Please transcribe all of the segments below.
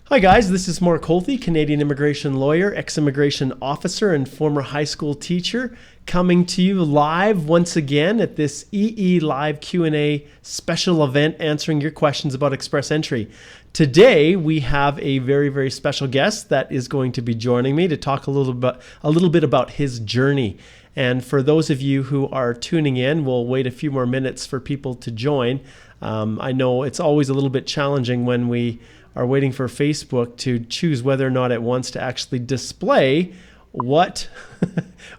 Hi guys, this is Mark Holthe, Canadian immigration lawyer, ex-immigration officer, and former high school teacher, coming to you live once again at this EE Live Q&A special event answering your questions about Express Entry. Today we have a very, very special guest that is going to be joining me to talk a little bit about his journey. And for those of you who are tuning in, we'll wait a few more minutes for people to join. I know it's always a little bit challenging when we are waiting for Facebook to choose whether or not it wants to actually display what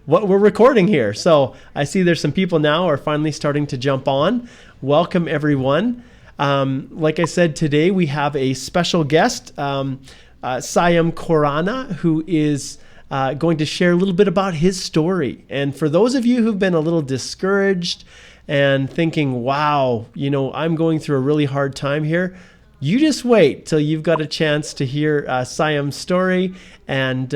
we're recording here. So I see there's some people now are finally starting to jump on. Welcome everyone. Like I said, today we have a special guest, Siam Khorana, who is going to share a little bit about his story. And for those of you who've been a little discouraged and thinking, wow, I'm going through a really hard time here, you just wait till you've got a chance to hear Siam's story and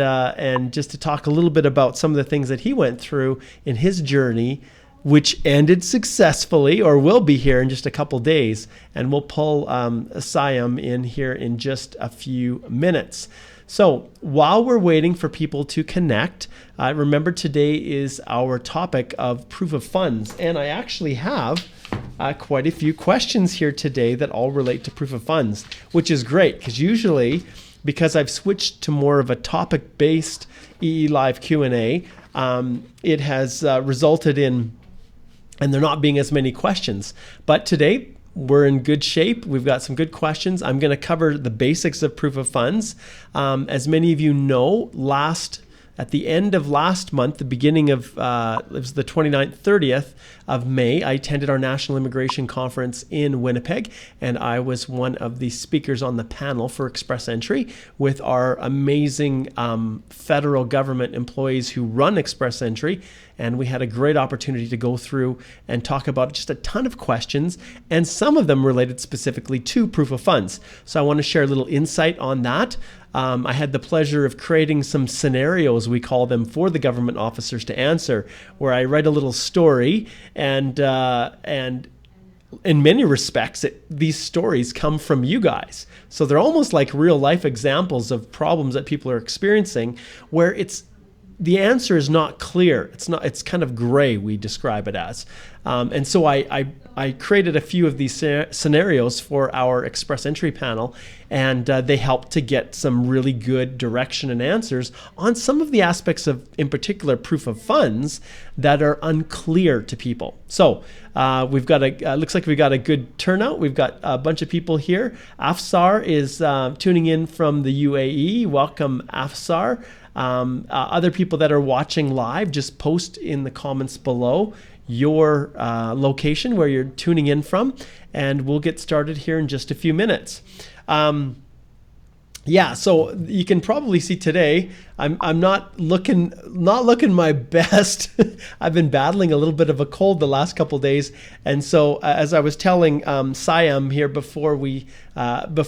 just to talk a little bit about some of the things that he went through in his journey, which ended successfully or will be here in just a couple days. And we'll pull Siam in here in just a few minutes. So while we're waiting for people to connect, remember today is our topic of proof of funds. And I actually have quite a few questions here today that all relate to proof of funds, which is great because usually, because I've switched to more of a topic-based EE Live Q&A, it has resulted in, and there not being as many questions. But today, we're in good shape. We've got some good questions. I'm going to cover the basics of proof of funds. As many of you know, at the end of last month, the beginning of, it was the 29th, 30th of May, I attended our National Immigration Conference in Winnipeg, and I was one of the speakers on the panel for Express Entry with our amazing federal government employees who run Express Entry. And we had a great opportunity to go through and talk about just a ton of questions, and some of them related specifically to proof of funds. So I want to share a little insight on that. I had the pleasure of creating some scenarios, we call them, for the government officers to answer, where I write a little story, and in many respects, these stories come from you guys. So they're almost like real life examples of problems that people are experiencing, where the answer is not clear. It's kind of gray, we describe it as. And so I created a few of these scenarios for our Express Entry panel, and they helped to get some really good direction and answers on some of the aspects of, in particular, proof of funds that are unclear to people. So we've got looks like we've got a good turnout. We've got a bunch of people here. Afsar is tuning in from the UAE. Welcome, Afsar. Other people that are watching live, just post in the comments below your location where you're tuning in from, and we'll get started here in just a few minutes. So you can probably see today I'm not looking my best. I've been battling a little bit of a cold the last couple of days, and so as I was telling Siam here before we started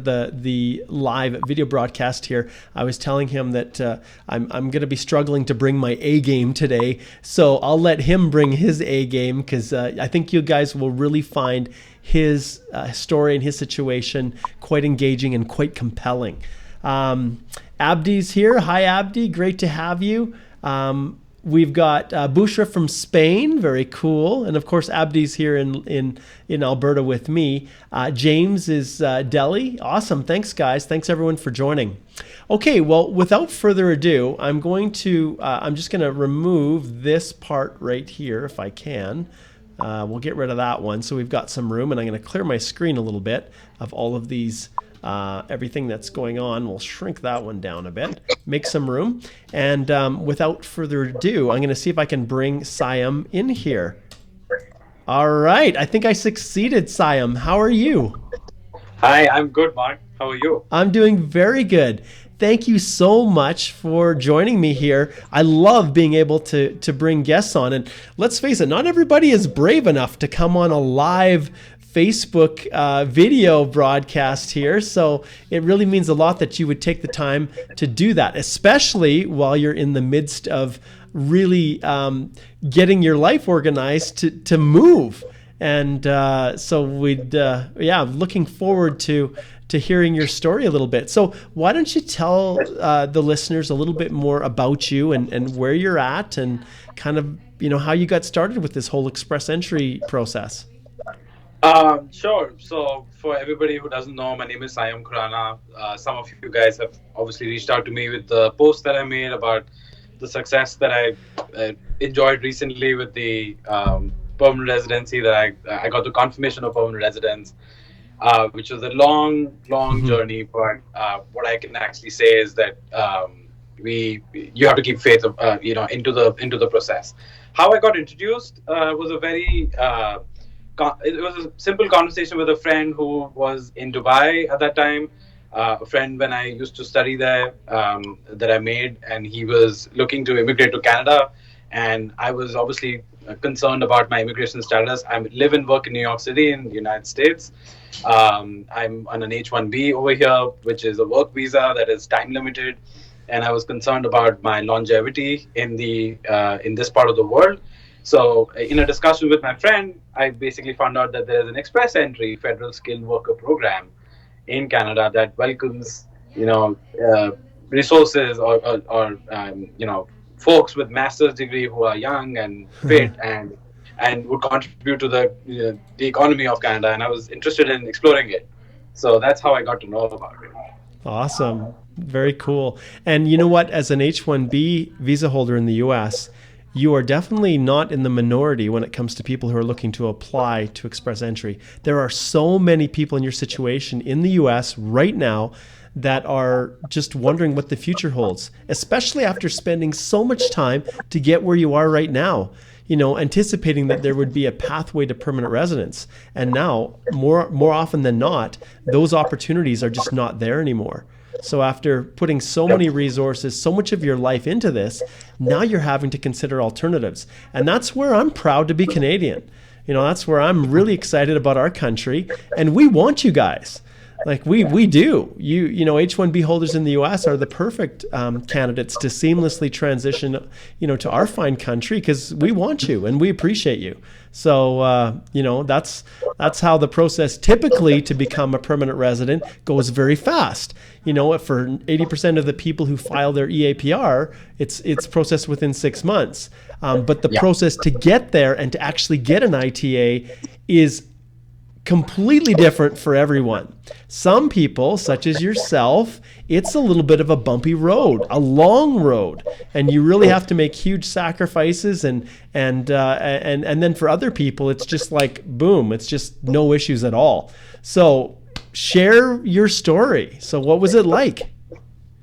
the live video broadcast here, I was telling him that I'm going to be struggling to bring my A game today. So I'll let him bring his A game because I think you guys will really find his story and his situation quite engaging and quite compelling. Abdi's here. Hi, Abdi. Great to have you. We've got Bushra from Spain. Very cool. And of course, Abdi's here in Alberta with me. James is Delhi. Awesome. Thanks, guys. Thanks, everyone, for joining. Okay, well, without further ado, I'm just going to remove this part right here if I can. We'll get rid of that one. So we've got some room, and I'm going to clear my screen a little bit of all of these, everything that's going on. We'll shrink that one down a bit, make some room. And without further ado, I'm going to see if I can bring Siam in here. All right. I think I succeeded, Siam. How are you? Hi, I'm good, Mark. How are you? I'm doing very good. Thank you so much for joining me here. I love being able to bring guests on. And let's face it, not everybody is brave enough to come on a live Facebook video broadcast here. So it really means a lot that you would take the time to do that, especially while you're in the midst of really getting your life organized to move. And so yeah, looking forward to hearing your story a little bit. So why don't you tell the listeners a little bit more about you and where you're at and kind of how you got started with this whole express entry process. Sure. So, for everybody who doesn't know, my name is Siam Khurana. Some of you guys have obviously reached out to me with the post that I made about the success that I enjoyed recently with the permanent residency. That I got the confirmation of permanent residence, which was a long, long Hmm. journey. But what I can actually say is that we you have to keep faith, into the process. How I got introduced was a very it was a simple conversation with a friend who was in Dubai at that time. A friend when I used to study there, that I made, and he was looking to immigrate to Canada, and I was obviously concerned about my immigration status. I live and work in New York City in the United States. I'm on an H-1B over here, which is a work visa that is time limited, and I was concerned about my longevity in this part of the world. So, in a discussion with my friend, I basically found out that there is an express entry federal skilled worker program in Canada that welcomes, you know, uh, resources or folks with master's degree who are young and fit and would contribute to the economy of Canada. And I was interested in exploring it. So that's how I got to know about it. Awesome. Very cool. And you know what? As an H-1B visa holder in the US, you are definitely not in the minority when it comes to people who are looking to apply to express entry. There are so many people in your situation in the US right now that are just wondering what the future holds, especially after spending so much time to get where you are right now. Anticipating that there would be a pathway to permanent residence. And now, more often than not, those opportunities are just not there anymore. So after putting so Yep. many resources, so much of your life into this, now you're having to consider alternatives. And that's where I'm proud to be Canadian. That's where I'm really excited about our country, and we want you guys. Like we do. H-1B holders in the U.S. are the perfect candidates to seamlessly transition, to our fine country because we want you and we appreciate you. So that's how the process typically to become a permanent resident goes very fast. For 80% of the people who file their EAPR, it's processed within 6 months. But the Yeah. process to get there and to actually get an ITA is completely different for everyone. Some people, such as yourself, it's a little bit of a bumpy road, a long road, and you really have to make huge sacrifices. And then for other people, it's just like boom, it's just no issues at all. So share your story. So what was it like?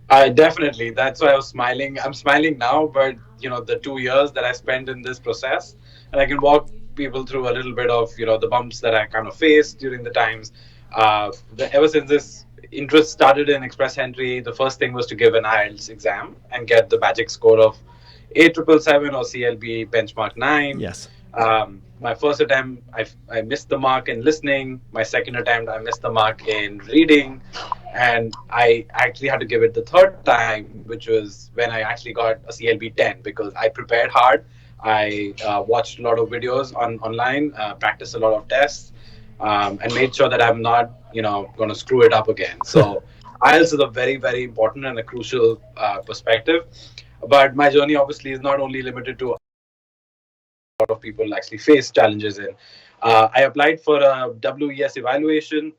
I definitely. That's why I was smiling. I'm smiling now, but the 2 years that I spent in this process, and I can walk people through a little bit of the bumps that I kind of faced during the times. Ever since this interest started in express entry, the first thing was to give an IELTS exam and get the magic score of 8777 or CLB benchmark 9. Yes. My first attempt, I missed the mark in listening. My second attempt, I missed the mark in reading. And I actually had to give it the third time, which was when I actually got a CLB 10 because I prepared hard. I watched a lot of videos online, practiced a lot of tests, and made sure that I'm not, going to screw it up again. So IELTS is a very, very important and a crucial perspective. But my journey obviously is not only limited to lot of people actually face challenges in. I applied for a WES evaluation.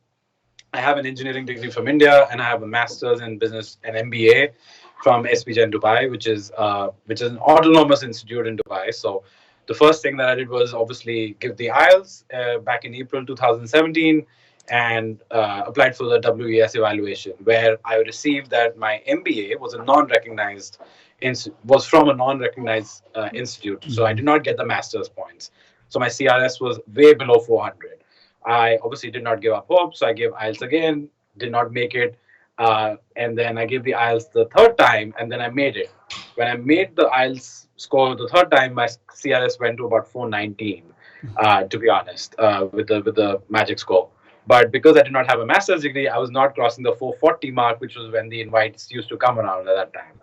I have an engineering degree from India, and I have a master's in business and MBA from SPJ in Dubai, which is an autonomous institute in Dubai. So the first thing that I did was obviously give the IELTS back in April 2017 and applied for the WES evaluation, where I received that my MBA was from a non-recognized institute, so I Mm-hmm. did not get the master's points. So my CRS was way below 400. I obviously did not give up hope, so I gave IELTS again, did not make it, and then I gave the IELTS the third time, and then I made it. When I made the IELTS score the third time, my CRS went to about 419. To be honest, with the magic score. But because I did not have a master's degree, I was not crossing the 440 mark, which was when the invites used to come around at that time.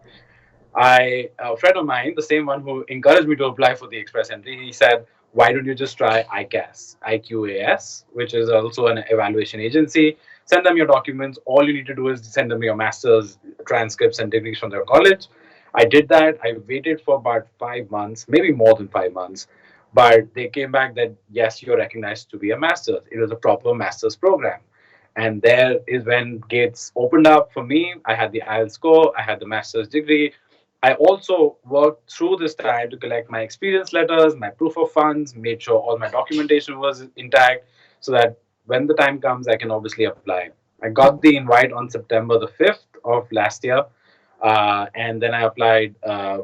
A friend of mine, the same one who encouraged me to apply for the express entry, he said, why don't you just try IQAS, which is also an evaluation agency. Send them your documents. All you need to do is send them your master's transcripts and degrees from their college. I did that. I waited for about 5 months, maybe more than 5 months, but they came back that yes, you're recognized to be a master's. It was a proper master's program. And there is when gates opened up for me. I had the IELTS score, I had the master's degree. I also worked through this time to collect my experience letters, my proof of funds, made sure all my documentation was intact so that when the time comes, I can obviously apply. I got the invite on September the 5th of last year. And then I applied I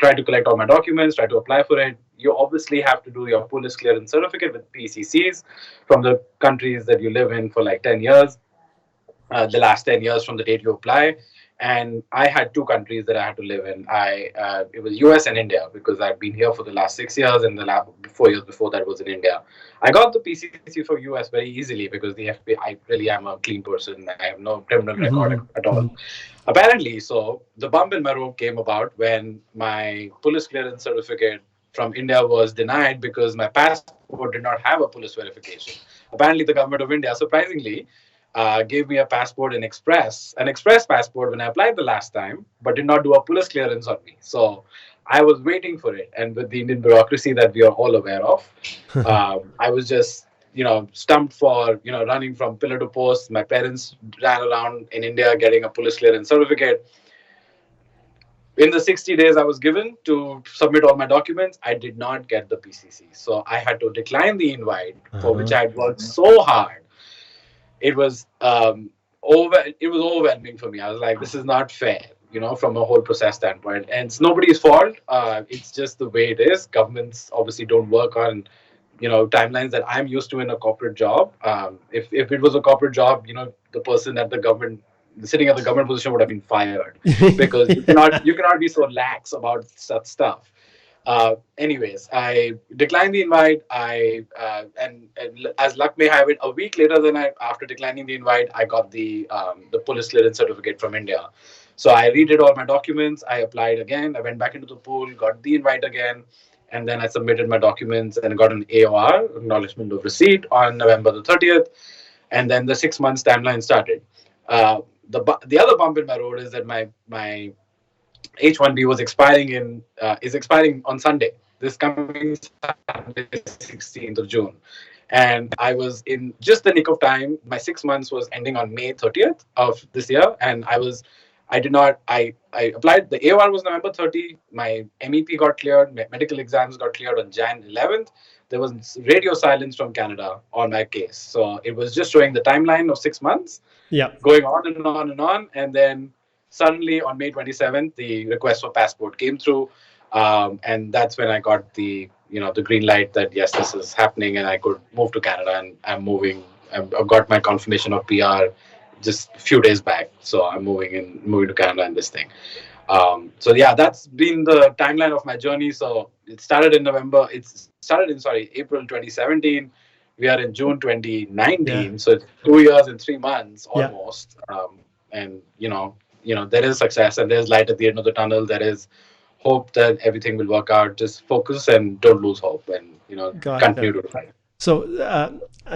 tried to collect all my documents, tried to apply for it. You obviously have to do your police clearance certificate with PCCs from the countries that you live in for like 10 years, the last 10 years from the date you apply. And I had two countries that I had to live in. It was US and India because I'd been here for the last 6 years, and the last 4 years before that was in India. I got the PCC for US very easily because the FBI, I really am a clean person. I have no criminal record at all. Apparently, so the bump in my road came about when my police clearance certificate from India was denied because my passport did not have a police verification. Apparently, the government of India, surprisingly, gave me a passport in an express passport when I applied the last time, but did not do a police clearance on me. So I was waiting for it, and with the Indian bureaucracy that we are all aware of, I was just stumped for running from pillar to post. My parents ran around in India getting a police clearance certificate. In the 60 days I was given to submit all my documents, I did not get the PCC. So I had to decline the invite for which I had worked so hard. It was it was overwhelming for me. I was like, this is not fair, from a whole process standpoint. And it's nobody's fault. It's just the way it is. Governments obviously don't work on timelines that I'm used to in a corporate job. If it was a corporate job, the person at the government sitting at the government position would have been fired because you cannot be so lax about such stuff. Anyways, I declined the invite. And as luck may have it, a week later than after declining the invite, I got the police clearance certificate from India. So I redid all my documents. I applied again. I went back into the pool, got the invite again, and then I submitted my documents and got an AOR, acknowledgement of receipt, on November the 30th. And then the 6 months timeline started. The other bump in my road is that my H1B is expiring on Sunday. This coming Sunday, 16th of June. And I was in just the nick of time. My 6 months was ending on May 30th of this year. And I applied. The AOR was November 30. My MEP got cleared. My medical exams got cleared on Jan 11th. There was radio silence from Canada on my case. So it was just showing the timeline of 6 months. Yeah. Going on and on and on. And then suddenly on May 27th, the request for passport came through. And that's when I got the green light that yes, this is happening and I could move to Canada, and I'm moving. I've got my confirmation of PR just a few days back. So I'm moving to Canada and this thing. So yeah, that's been the timeline of my journey. So it started in April 2017. We are in June 2019. Yeah. So it's 2 years and 3 months almost. Yeah. And there is success and there's light at the end of the tunnel. There is hope that everything will work out. Just focus and don't lose hope, and continue to fight. So,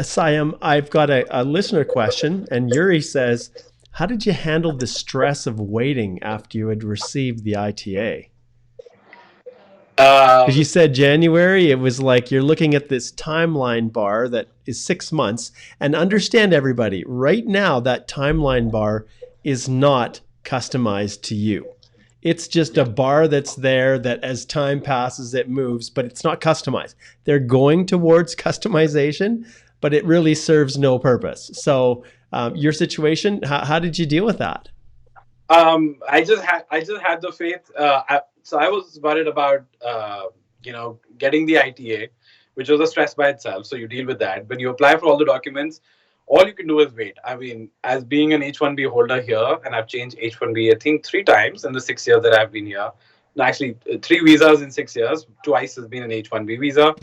Siam, I've got a listener question, and Yuri says, how did you handle the stress of waiting after you had received the ITA? Because you said January, it was like you're looking at this timeline bar that is 6 months. And understand, everybody, right now that timeline bar is not customized to you. It's just a bar that's there that as time passes, it moves, but it's not customized. They're going towards customization, but it really serves no purpose. So your situation, how did you deal with that? I just had the faith. So I was worried about, getting the ITA, which was a stress by itself. So you deal with that. When you apply for all the documents, all you can do is wait. I mean, as being an H1B holder here, and I've changed H1B, I think 3 times in the 6 years that I've been here. No, actually, 3 visas in 6 years. Twice has been an H1B visa.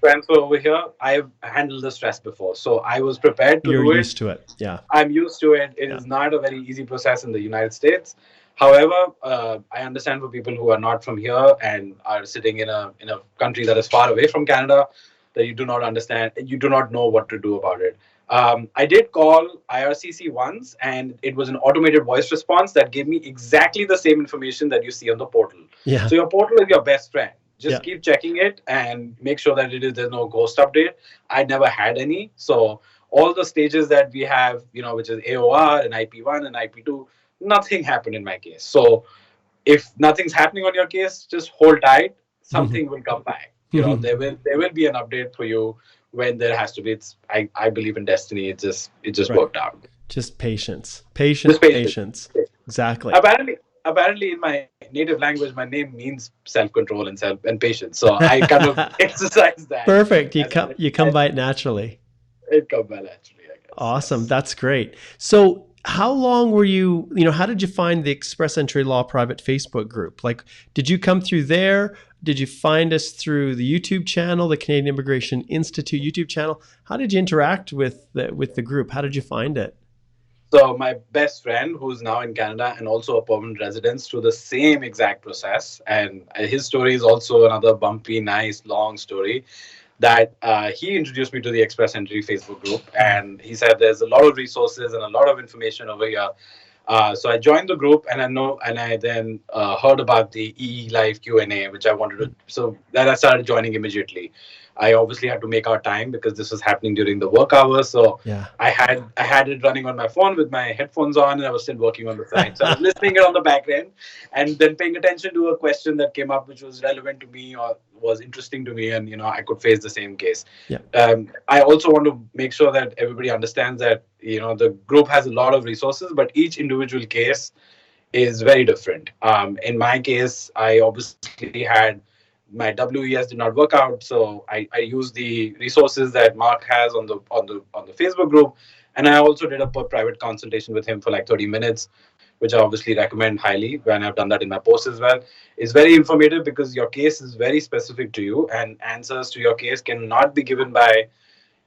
Transfer over here, I've handled the stress before. So I was prepared to do it. You're used to it. Yeah. I'm used to it. It is not a very easy process in the United States. However, I understand for people who are not from here and are sitting in a country that is far away from Canada, that you do not understand, you do not know what to do about it. I did call IRCC once, and it was an automated voice response that gave me exactly the same information that you see on the portal. Yeah. So your portal is your best friend. Yeah. Just keep checking it and make sure that there's no ghost update. I never had any. So all the stages that we have, which is AOR and IP1 and IP2, nothing happened in my case. So if nothing's happening on your case, just hold tight. Something will come back. There will be an update for you when there has to be. I believe in destiny. It just Right. worked out. Just patience. Just patience. Patience. Exactly. Apparently, in my native language, my name means self-control and patience. So I kind of exercise that. Perfect. You come by it naturally. It comes by naturally, I guess. Awesome. Yes. That's great. So how long were you, how did you find the Express Entry Law Private Facebook group? Like, did you come through there? Did you find us through the YouTube channel, the Canadian Immigration Institute YouTube channel? How did you interact with the group? How did you find it? So my best friend, who's now in Canada and also a permanent resident, through the same exact process, and his story is also another bumpy, nice, long story. That he introduced me to the Express Entry Facebook group, and he said there's a lot of resources and a lot of information over here. So I joined the group, and I then heard about the EE Live Q&A, which I wanted to. So then I started joining immediately. I obviously had to make our time because this was happening during the work hours. So Yeah. I had it running on my phone with my headphones on, and I was still working on the side. So I was listening it on the back end, and then paying attention to a question that came up, which was relevant to me or was interesting to me, and I could face the same case. Yeah. I also want to make sure that everybody understands that the group has a lot of resources, but each individual case is very different. In my case, I obviously had my WES did not work out, so I used the resources that Mark has on the Facebook group, and I also did a private consultation with him for like 30 minutes, which I obviously recommend highly. When I've done that in my post as well, it's very informative because your case is very specific to you, and answers to your case cannot be given by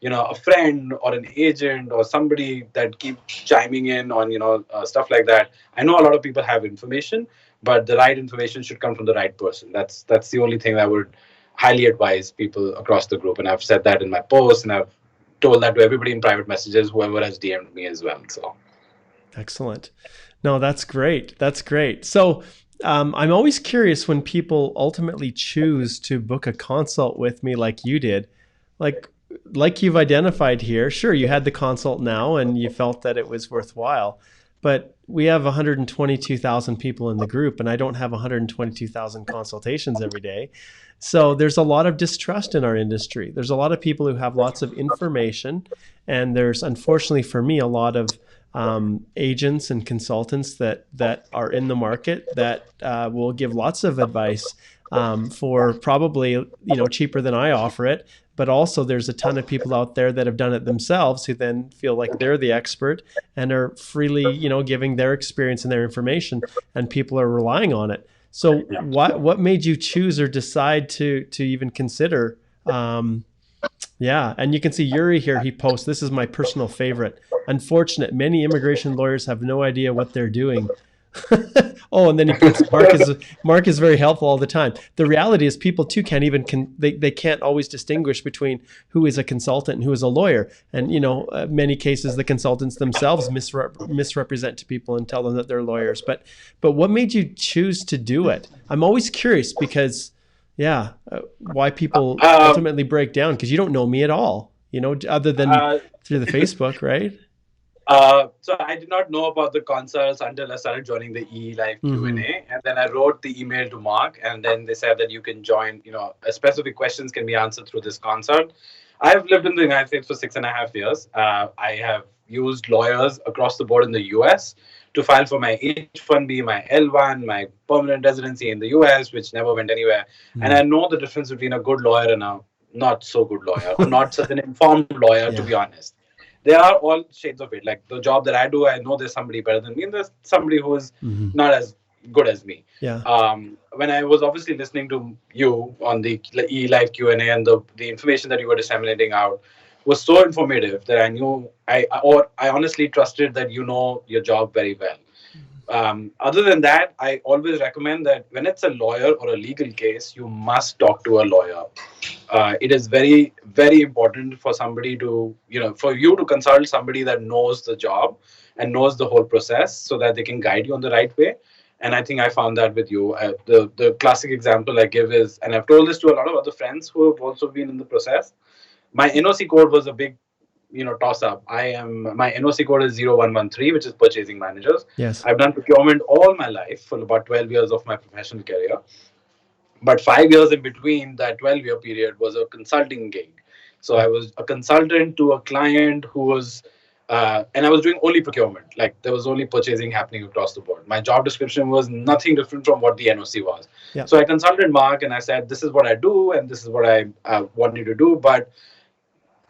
a friend or an agent or somebody that keep chiming in on stuff like that. I know a lot of people have information, but the right information should come from the right person. That's the only thing I would highly advise people across the group, and I've said that in my post, and I've told that to everybody in private messages, whoever has DM'd me as well. So Excellent. No, that's great. That's great. So I'm always curious when people ultimately choose to book a consult with me like you did. Like you've identified here, sure, you had the consult now and you felt that it was worthwhile, but we have 122,000 people in the group, and I don't have 122,000 consultations every day. So there's a lot of distrust in our industry. There's a lot of people who have lots of information, and there's, unfortunately for me, a lot of agents and consultants that are in the market that will give lots of advice for probably cheaper than I offer it. But also there's a ton of people out there that have done it themselves who then feel like they're the expert and are freely, giving their experience and their information, and people are relying on it. So what made you choose or decide to even consider? Yeah. And you can see Yuri here, he posts, "This is my personal favorite. Unfortunate, many immigration lawyers have no idea what they're doing." Oh, and then he puts Mark is very helpful all the time. The reality is people too can't even they can't always distinguish between who is a consultant and who is a lawyer. And many cases the consultants themselves misrepresent to people and tell them that they're lawyers. But what made you choose to do it? I'm always curious because why people ultimately break down, because you don't know me at all, other than through the Facebook, right? So I did not know about the consults until I started joining the E Live Q&A, and then I wrote the email to Mark, and then they said that you can join. Specific questions can be answered through this consult. I have lived in the United States for 6.5 years. I have used lawyers across the board in the US to file for my H-1B, my L-1, my permanent residency in the US, which never went anywhere. And I know the difference between a good lawyer and a not so good lawyer, or not such an informed lawyer, to be honest. They are all shades of it. Like the job that I do, I know there's somebody better than me, and there's somebody who is not as good as me. When I was obviously listening to you on the E-Live Q&A, and the information that you were disseminating out was so informative that I knew I honestly trusted that you know your job very well. Other than that, I always recommend that when it's a lawyer or a legal case, you must talk to a lawyer. It is very, very important for somebody to, for you to consult somebody that knows the job and knows the whole process so that they can guide you on the right way. And I think I found that with you. The classic example I give is, and I've told this to a lot of other friends who have also been in the process. My NOC code was a big, toss up. My NOC code is 0113, which is purchasing managers. Yes. I've done procurement all my life for about 12 years of my professional career. But 5 years in between that 12-year period was a consulting gig. So I was a consultant to a client who was, and I was doing only procurement. Like there was only purchasing happening across the board. My job description was nothing different from what the NOC was. Yeah. So I consulted Mark and I said, this is what I do and this is what I want you to do. But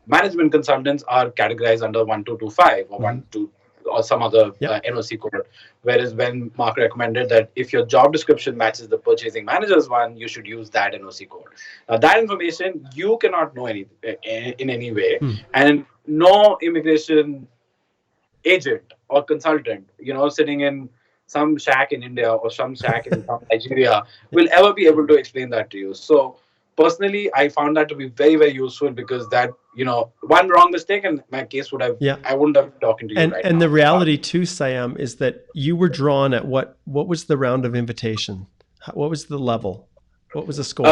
management consultants are categorized under 1225 or 12 or some other NOC code. Whereas when Mark recommended that if your job description matches the purchasing manager's one, you should use that NOC code. Now that information you cannot know in any way, and no immigration agent or consultant, sitting in some shack in India or some shack in Nigeria will ever be able to explain that to you. So personally, I found that to be very, very useful because that, one wrong mistake and my case would have, I wouldn't have been talking to you right now. And the reality too, Siam, is that you were drawn at what was the round of invitation? What was the level? What was the score?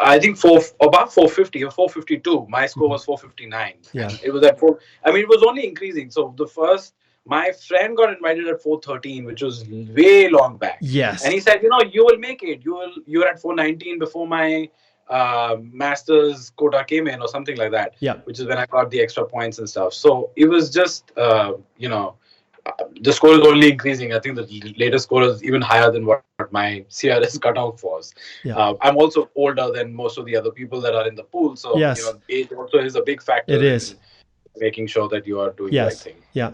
I think about 450 or 452. My score was 459. Yeah. It was at 4. I mean, it was only increasing. So my friend got invited at 413, which was way long back. Yes. And he said, you will make it. You're at 419 before my master's quota came in or something like that. Yeah. Which is when I got the extra points and stuff. So it was just, the score is only increasing. I think the latest score is even higher than what my CRS cutoff was. Yeah. I'm also older than most of the other people that are in the pool. So, yes. Age also is a big factor. It is. Making sure that you are doing the right thing. Yeah.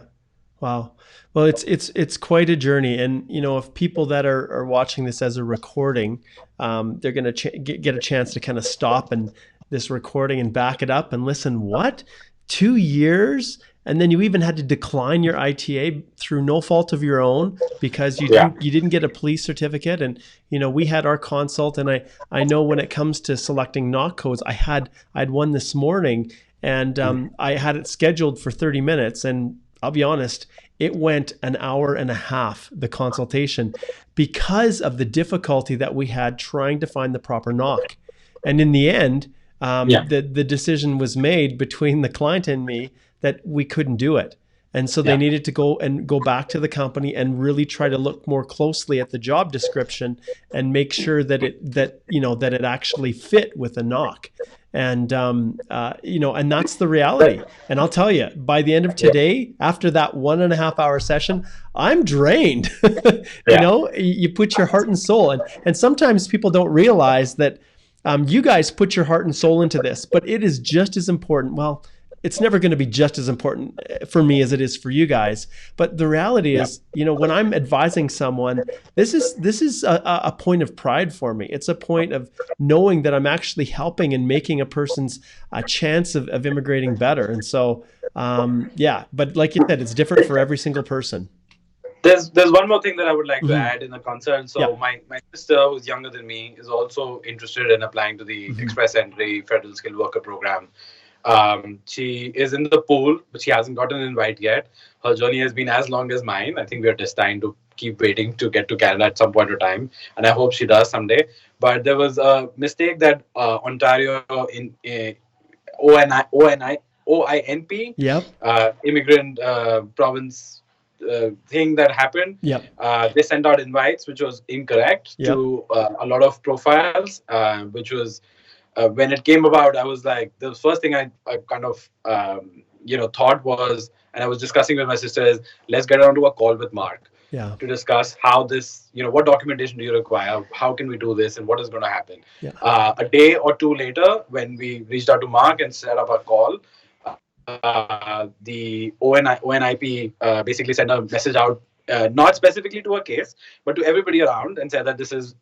Wow. Well, it's quite a journey. And, if people that are watching this as a recording, they're going to get a chance to kind of stop and this recording and back it up and listen, what? 2 years? And then you even had to decline your ITA through no fault of your own because you didn't get a police certificate. And, we had our consult, and I know when it comes to selecting knock codes, I had one this morning, and I had it scheduled for 30 minutes. And I'll be honest, it went an hour and a half, the consultation, because of the difficulty that we had trying to find the proper knock. And in the end, the decision was made between the client and me that we couldn't do it. And so they needed to go back to the company and really try to look more closely at the job description and make sure that it actually fit with a knock. And, and that's the reality. And I'll tell you, by the end of today, after that 1.5 hour session, I'm drained. You put your heart and soul. And sometimes people don't realize that you guys put your heart and soul into this, but it is just as important. Well, it's never going to be just as important for me as it is for you guys. But the reality is, when I'm advising someone, this is a point of pride for me. It's a point of knowing that I'm actually helping and making a person's chance of immigrating better. And so, but like you said, it's different for every single person. There's one more thing that I would like to add in the concern. So my sister, who's younger than me, is also interested in applying to the Express Entry Federal Skilled Worker Program. She is in the pool, but she hasn't gotten an invite yet. Her journey has been as long as mine. I think we are destined to keep waiting to get to Canada at some point of time, and I hope she does someday. But there was a mistake that Ontario in OINP, immigrant province thing that happened. They sent out invites, which was incorrect to a lot of profiles, which was. When it came about, I was like, the first thing I kind of, thought was, and I was discussing with my sister is, let's get onto a call with Mark to discuss how this, what documentation do you require? How can we do this? And what is going to happen? A day or two later, when we reached out to Mark and set up a call, the ONIP basically sent a message out, not specifically to a case, but to everybody around, and said that this is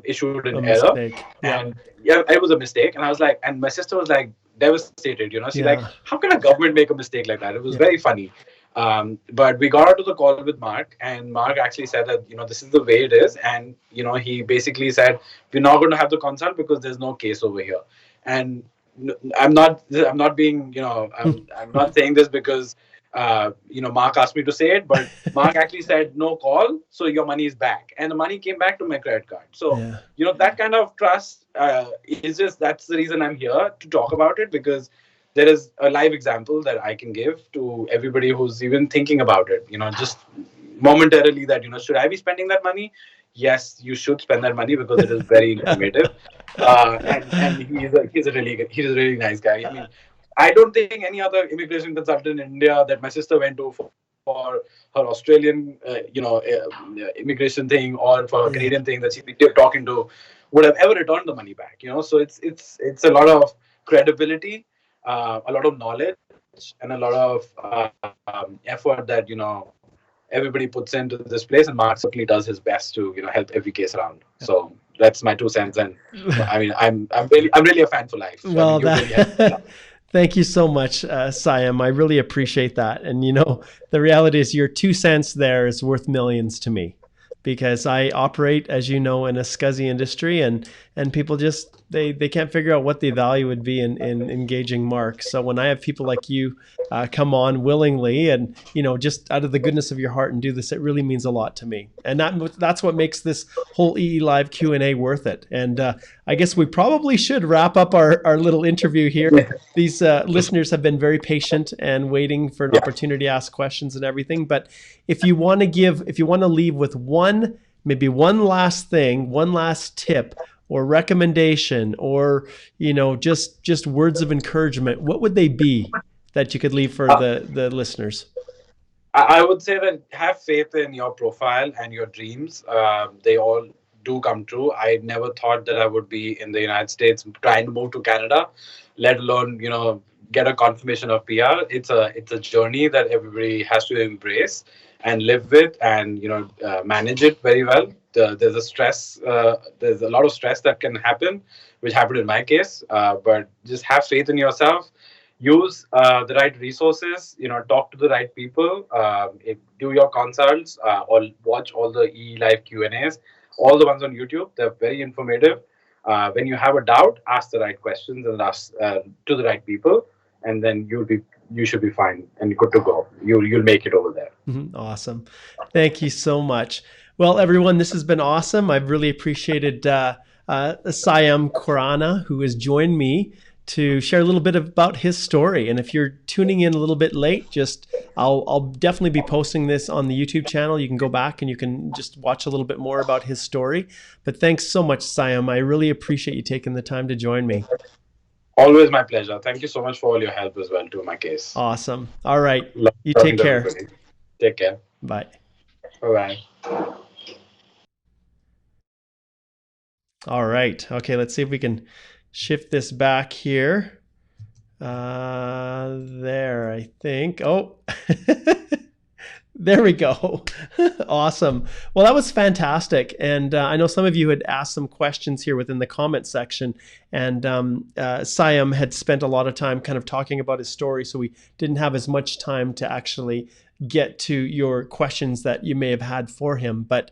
issued in error. And it was a mistake. And I was like, and my sister was like devastated, she's like, how can a government make a mistake like that? It was very funny. But we got onto the call with Mark, and Mark actually said that, this is the way it is. And, he basically said, we're not going to have the consult because there's no case over here. And I'm not being, I'm not saying this because, Mark asked me to say it, but Mark actually said, no call, so your money is back. And the money came back to my credit card. So, Yeah. that kind of trust that's the reason I'm here to talk about it, because there is a live example that I can give to everybody who's even thinking about it, just momentarily, that, should I be spending that money? Yes, you should spend that money because it is very informative. And he's a really nice guy. I mean, I don't think any other immigration consultant in India that my sister went to for her Australian, immigration thing, or for her Yeah. Canadian thing that she's been talking to, would have ever returned the money back. So it's a lot of credibility, a lot of knowledge, and a lot of effort that everybody puts into this place. And Mark certainly does his best to help every case around. So that's my 2 cents. And I mean, I'm really a fan for life. So, I mean, Well, you really helped me out. thank you so much, Siam. I really appreciate that. And the reality is your 2 cents there is worth millions to me, because I operate, as you know, in a scuzzy industry, and people just they can't figure out what the value would be in engaging Mark. So when I have people like you come on willingly and just out of the goodness of your heart and do this, it really means a lot to me. And that's what makes this whole EE Live Q&A worth it. And I guess we probably should wrap up our little interview here. These listeners have been very patient and waiting for an opportunity to ask questions and everything. But if you want to leave with maybe one last thing, one last tip or recommendation, or just words of encouragement, what would they be that you could leave for the listeners? I would say that have faith in your profile and your dreams. They all do come true. I never thought that I would be in the United States trying to move to Canada, let alone get a confirmation of PR. It's a journey that everybody has to embrace and live with, and manage it very well. There's a stress. There's a lot of stress that can happen, which happened in my case. But just have faith in yourself. Use the right resources. Talk to the right people. Do your consults, or watch all the E Live Q&As, all the ones on YouTube. They're very informative. When you have a doubt, ask the right questions and ask to the right people, and then you should be fine and good to go. You'll make it over there. Awesome. Thank you so much. Well, everyone, this has been awesome. I've really appreciated Siam Khurana, who has joined me to share a little bit about his story. And if you're tuning in a little bit late, I'll definitely be posting this on the YouTube channel. You can go back and you can just watch a little bit more about his story. But thanks so much, Siam. I really appreciate you taking the time to join me. Always my pleasure. Thank you so much for all your help as well to my case. Awesome. All right. Love You talking take to care. everybody. Take care. Bye. Bye-bye. All right. Okay, let's see if we can shift this back here. There, I think. Oh, there we go. Awesome. Well, that was fantastic. And I know some of you had asked some questions here within the comment section. And Siam had spent a lot of time kind of talking about his story, so we didn't have as much time to actually get to your questions that you may have had for him. But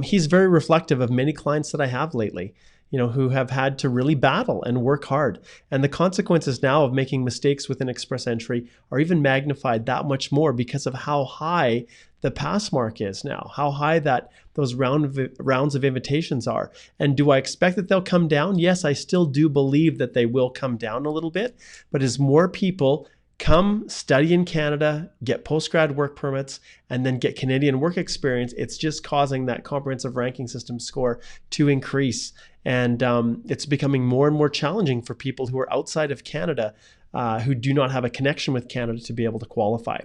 he's very reflective of many clients that I have lately, who have had to really battle and work hard. And the consequences now of making mistakes within Express Entry are even magnified that much more because of how high the pass mark is now, how high that those rounds of invitations are. And do I expect that they'll come down? Yes, I still do believe that they will come down a little bit. But as more people come study in Canada, get post-grad work permits, and then get Canadian work experience, it's just causing that comprehensive ranking system score to increase. And it's becoming more and more challenging for people who are outside of Canada, who do not have a connection with Canada, to be able to qualify.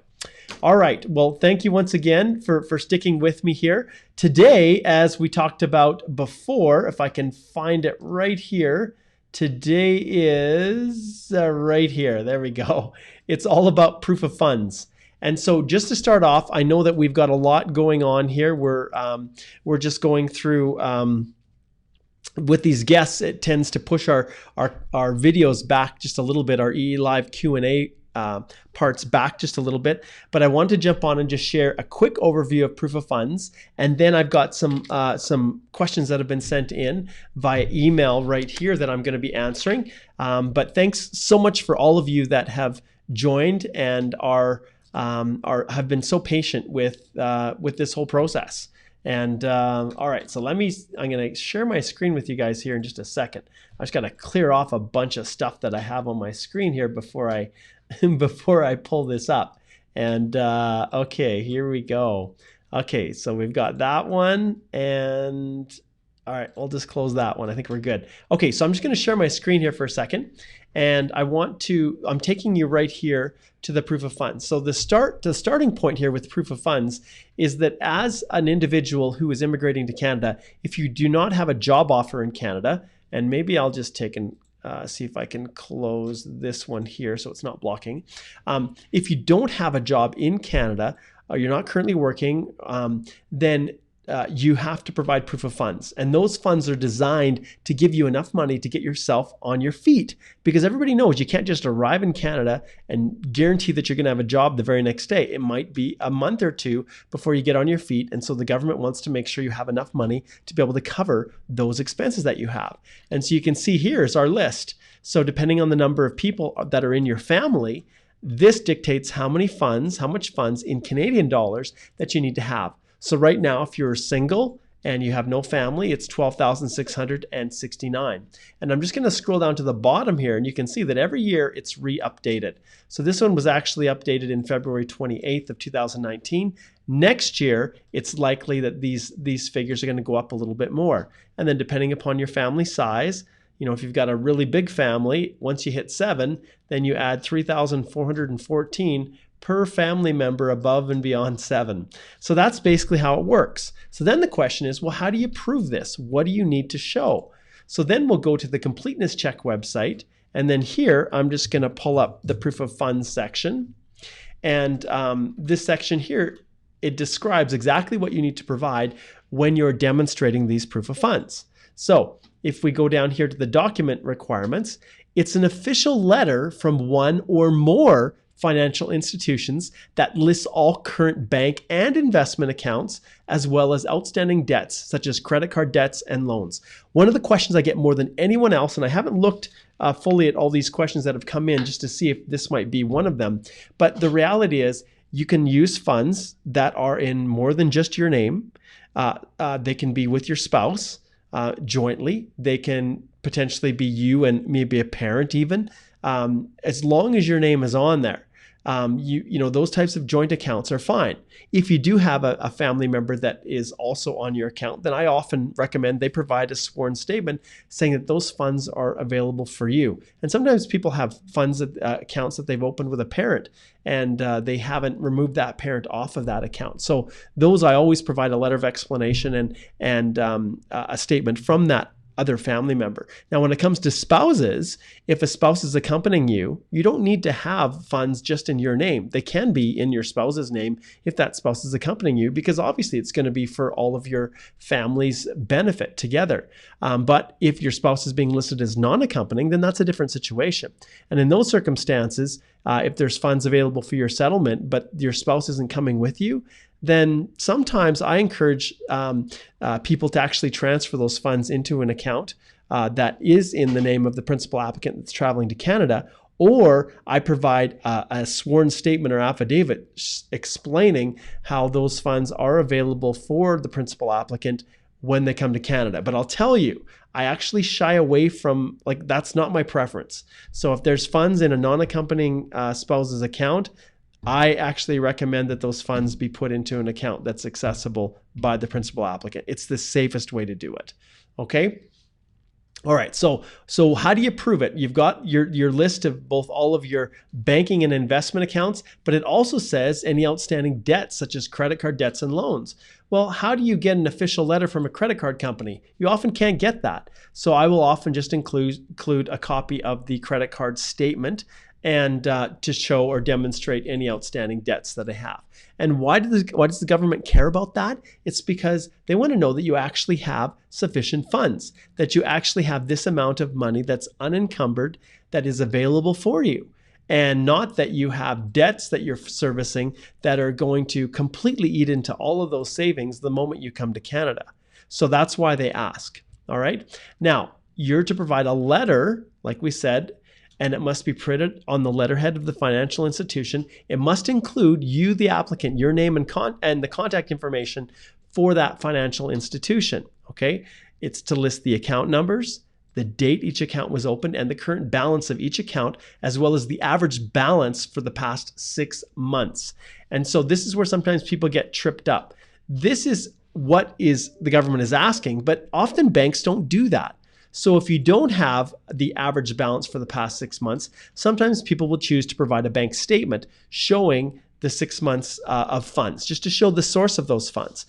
All right. Well, thank you once again for sticking with me here. Today, as we talked about before, if I can find it right here, today is right here. There we go. It's all about proof of funds. And so just to start off, I know that we've got a lot going on here. We're just going through with these guests. It tends to push our videos back just a little bit, our EE Live Q&A parts back just a little bit, but I want to jump on and just share a quick overview of proof of funds. And then I've got some questions that have been sent in via email right here that I'm going to be answering. But thanks so much for all of you that have joined and have been so patient with this whole process. And all right, so I'm going to share my screen with you guys here in just a second. I just got to clear off a bunch of stuff that I have on my screen here before I pull this up. And okay, here we go. Okay, so we've got that one, and all right, I'll just close that one. I think we're good. Okay, so I'm just going to share my screen here for a second, and I'm taking you right here to the proof of funds. So the starting point here with proof of funds is that as an individual who is immigrating to Canada, if you do not have a job offer in Canada, and maybe I'll just take and see if I can close this one here so it's not blocking. If you don't have a job in Canada, or you're not currently working, then you have to provide proof of funds. And those funds are designed to give you enough money to get yourself on your feet. Because everybody knows you can't just arrive in Canada and guarantee that you're going to have a job the very next day. It might be a month or two before you get on your feet. And so the government wants to make sure you have enough money to be able to cover those expenses that you have. And so you can see here's our list. So depending on the number of people that are in your family, this dictates how much funds in Canadian dollars that you need to have. So right now, if you're single and you have no family, it's $12,669. And I'm just going to scroll down to the bottom here, and you can see that every year it's re-updated. So this one was actually updated in February 28th of 2019. Next year, it's likely that these figures are going to go up a little bit more. And then depending upon your family size, if you've got a really big family, once you hit 7, then you add 3,414 per family member above and beyond 7. So that's basically how it works. So then the question is, well, how do you prove this? What do you need to show? So then we'll go to the completeness check website. And then here, I'm just going to pull up the proof of funds section. And this section here, it describes exactly what you need to provide when you're demonstrating these proof of funds. So if we go down here to the document requirements, it's an official letter from one or more financial institutions that lists all current bank and investment accounts, as well as outstanding debts, such as credit card debts and loans. One of the questions I get more than anyone else, and I haven't looked fully at all these questions that have come in just to see if this might be one of them, but the reality is you can use funds that are in more than just your name. They can be with your spouse jointly. They can potentially be you and maybe a parent even, as long as your name is on there. Those types of joint accounts are fine. If you do have a family member that is also on your account, then I often recommend they provide a sworn statement saying that those funds are available for you. And sometimes people have funds, accounts that they've opened with a parent, and they haven't removed that parent off of that account. So those, I always provide a letter of explanation and a statement from that other family member. Now, when it comes to spouses, if a spouse is accompanying you, you don't need to have funds just in your name. They can be in your spouse's name if that spouse is accompanying you, because obviously it's going to be for all of your family's benefit together. But if your spouse is being listed as non-accompanying, then that's a different situation. And in those circumstances, if there's funds available for your settlement, but your spouse isn't coming with you, then sometimes I encourage people to actually transfer those funds into an account that is in the name of the principal applicant that's traveling to Canada, or I provide a sworn statement or affidavit explaining how those funds are available for the principal applicant when they come to Canada. But I'll tell you, I actually shy away from, that's not my preference. So if there's funds in a non-accompanying spouse's account, I actually recommend that those funds be put into an account that's accessible by the principal applicant. It's the safest way to do it. Okay? All right, so how do you prove it? You've got your list of both all of your banking and investment accounts, but it also says any outstanding debts, such as credit card debts and loans. Well, how do you get an official letter from a credit card company? You often can't get that. So I will often just include a copy of the credit card statement and to show or demonstrate any outstanding debts that I have. And why does the government care about that? It's because they want to know that you actually have sufficient funds, that you actually have this amount of money that's unencumbered, that is available for you. and not that you have debts that you're servicing that are going to completely eat into all of those savings the moment you come to Canada. So that's why they ask. All right. Now, you're to provide a letter, like we said, and it must be printed on the letterhead of the financial institution. It must include you, the applicant, your name and the contact information for that financial institution. Okay. It's to list the account numbers, the date each account was opened, and the current balance of each account, as well as the average balance for the past 6 months. And so this is where sometimes people get tripped up. This is what the government is asking, but often banks don't do that. So if you don't have the average balance for the past 6 months, sometimes people will choose to provide a bank statement showing the 6 months of funds, just to show the source of those funds.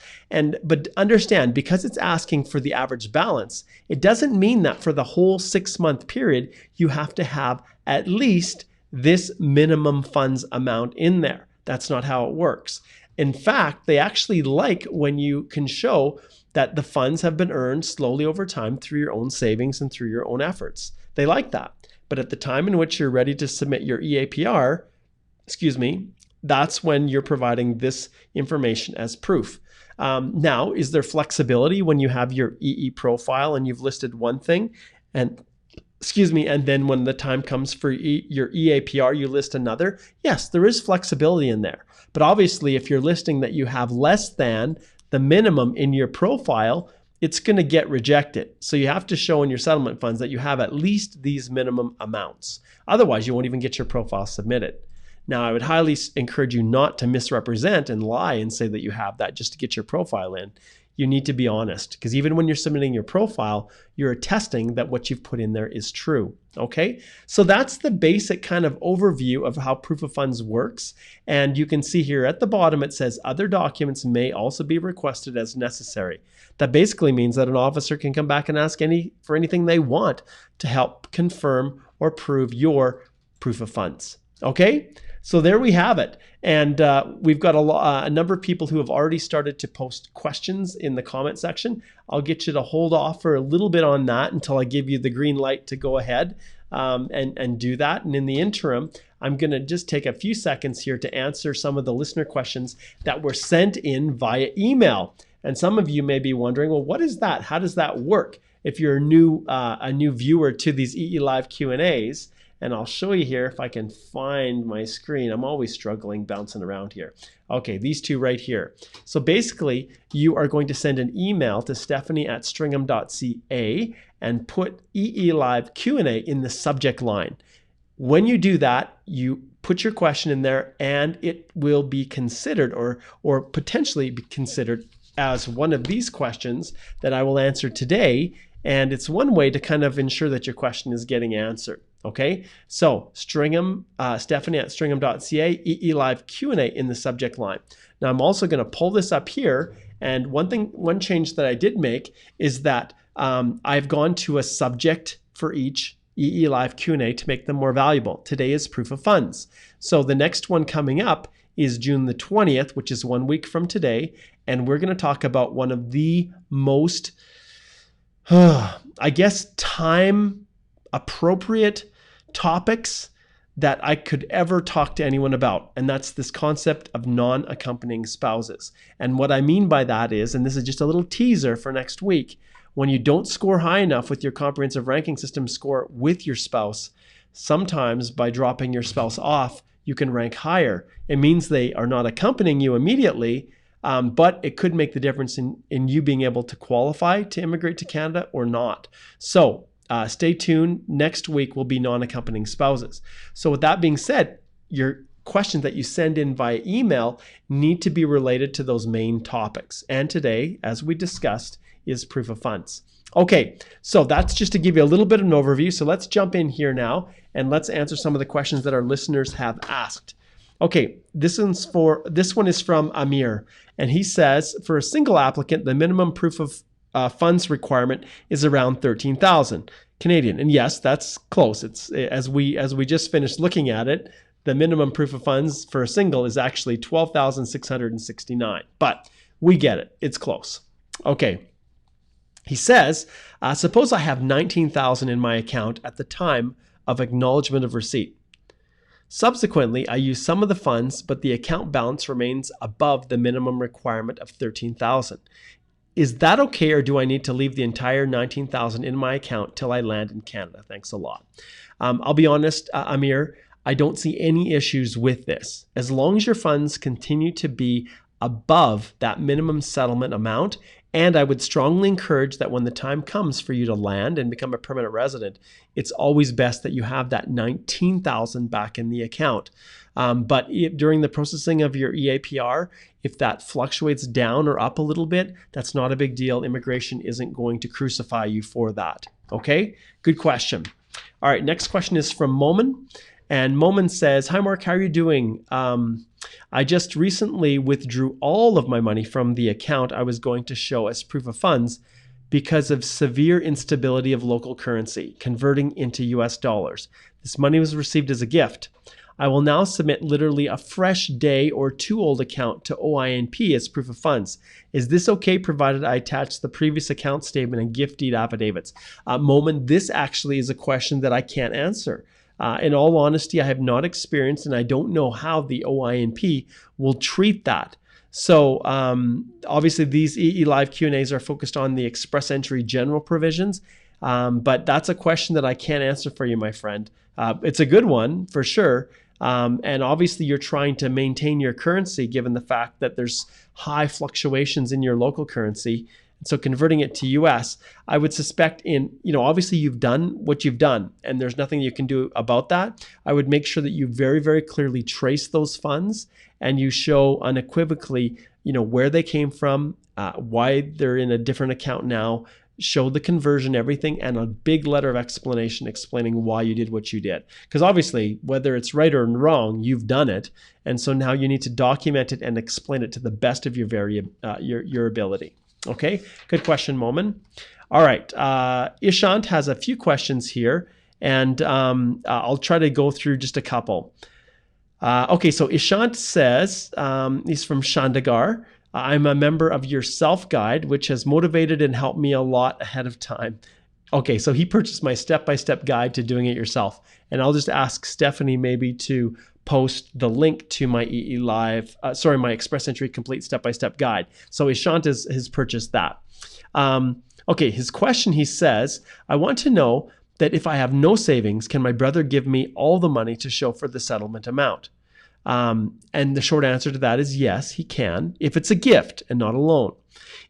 But understand, because it's asking for the average balance, it doesn't mean that for the whole 6-month period, you have to have at least this minimum funds amount in there. That's not how it works. In fact, they actually like when you can show that the funds have been earned slowly over time through your own savings and through your own efforts. They like that. But at the time in which you're ready to submit your EAPR, that's when you're providing this information as proof. Now, is there flexibility when you have your EE profile and you've listed one thing, and then when the time comes for your EAPR, you list another? Yes, there is flexibility in there. But obviously, if you're listing that you have less than the minimum in your profile, it's going to get rejected. So you have to show in your settlement funds that you have at least these minimum amounts. Otherwise, you won't even get your profile submitted. Now, I would highly encourage you not to misrepresent and lie and say that you have that just to get your profile in. You need to be honest, because even when you're submitting your profile, you're attesting that what you've put in there is true. Okay, so that's the basic kind of overview of how proof of funds works. And you can see here at the bottom, it says other documents may also be requested as necessary. That basically means that an officer can come back and ask for anything they want to help confirm or prove your proof of funds. Okay, so there we have it. And we've got a number of people who have already started to post questions in the comment section. I'll get you to hold off for a little bit on that until I give you the green light to go ahead and do that. And in the interim, I'm going to just take a few seconds here to answer some of the listener questions that were sent in via email. And some of you may be wondering, well, what is that? How does that work? If you're a new viewer to these EE Live Q&As, and I'll show you here if I can find my screen. I'm always struggling bouncing around here. Okay, these two right here. So basically, you are going to send an email to stephanie@stringham.ca and put EE Live Q&A in the subject line. When you do that, you put your question in there and it will be considered or potentially be considered as one of these questions that I will answer today. And it's one way to kind of ensure that your question is getting answered. Okay, so Stephanie@stringham.ca, EE Live Q&A in the subject line. Now I'm also going to pull this up here, and one change that I did make is that I've gone to a subject for each EE Live Q&A to make them more valuable. Today is proof of funds. So the next one coming up is June the 20th, which is 1 week from today, and we're going to talk about one of the most, I guess, time appropriate topics that I could ever talk to anyone about. And that's this concept of non-accompanying spouses. And what I mean by that is, and this is just a little teaser for next week, when you don't score high enough with your comprehensive ranking system score with your spouse, sometimes by dropping your spouse off, you can rank higher. It means they are not accompanying you immediately, but it could make the difference in you being able to qualify to immigrate to Canada or not. So stay tuned. Next week will be non-accompanying spouses. So with that being said, your questions that you send in via email need to be related to those main topics. And today, as we discussed, is proof of funds. Okay, so that's just to give you a little bit of an overview. So let's jump in here now and let's answer some of the questions that our listeners have asked. Okay, this one is from Amir, and he says, for a single applicant, the minimum proof of funds requirement is around 13,000 Canadian. And yes, that's close. It's as we just finished looking at it, the minimum proof of funds for a single is actually 12,669. But we get it. It's close. Okay. He says, suppose I have 19,000 in my account at the time of acknowledgement of receipt. Subsequently, I use some of the funds, but the account balance remains above the minimum requirement of $13,000. Is that okay, or do I need to leave the entire $19,000 in my account till I land in Canada? Thanks a lot. I'll be honest, Amir, I don't see any issues with this. As long as your funds continue to be above that minimum settlement amount, and I would strongly encourage that when the time comes for you to land and become a permanent resident, it's always best that you have that $19,000 back in the account. But during the processing of your EAPR, if that fluctuates down or up a little bit, that's not a big deal. Immigration isn't going to crucify you for that. Okay, good question. All right, next question is from Momin. And Momin says, hi, Mark, how are you doing? I just recently withdrew all of my money from the account I was going to show as proof of funds because of severe instability of local currency, converting into US dollars. This money was received as a gift. I will now submit literally a fresh day or two old account to OINP as proof of funds. Is this okay, provided I attach the previous account statement and gift deed affidavits? Momin, this actually is a question that I can't answer. In all honesty, I have not experienced, and I don't know how the OINP will treat that. So obviously these EE Live Q&As are focused on the express entry general provisions, but that's a question that I can't answer for you, my friend. It's a good one for sure. And obviously you're trying to maintain your currency given the fact that there's high fluctuations in your local currency. So converting it to US, I would suspect obviously you've done what you've done and there's nothing you can do about that. I would make sure that you very, very clearly trace those funds and you show unequivocally, where they came from, why they're in a different account now, show the conversion, everything, and a big letter of explanation explaining why you did what you did. Because obviously, whether it's right or wrong, you've done it. And so now you need to document it and explain it to the best of your ability. Okay, good question, Momin. All right, Ishant has a few questions here, and I'll try to go through just a couple. Okay, so Ishant says, he's from Chandigarh. I'm a member of your self-guide, which has motivated and helped me a lot ahead of time. Okay, so he purchased my step-by-step guide to doing it yourself. And I'll just ask Stephanie maybe to post the link to my EE Live, my Express Entry Complete Step-by-Step Guide. So Ishant has purchased that. Okay, his question, he says, I want to know that if I have no savings, can my brother give me all the money to show for the settlement amount? And the short answer to that is yes, he can, if it's a gift and not a loan.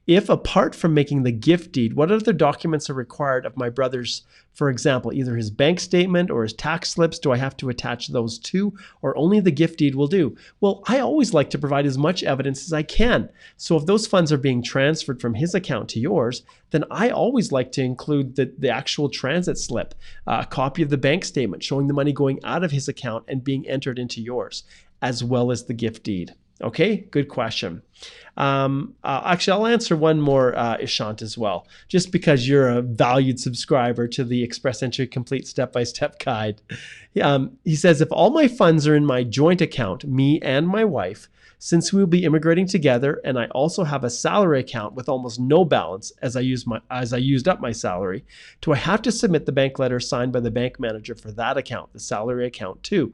If, apart from making the gift deed, what other documents are required of my brother's, for example, either his bank statement or his tax slips, do I have to attach those too, or only the gift deed will do? Well, I always like to provide as much evidence as I can. So if those funds are being transferred from his account to yours, then I always like to include the actual transit slip, a copy of the bank statement showing the money going out of his account and being entered into yours, as well as the gift deed. Okay, good question. Actually, I'll answer one more, Ishant, as well, just because you're a valued subscriber to the Express Entry Complete Step-by-Step Guide. He says, if all my funds are in my joint account, me and my wife, since we will be immigrating together, and I also have a salary account with almost no balance as I used up my salary, do I have to submit the bank letter signed by the bank manager for that account, the salary account too?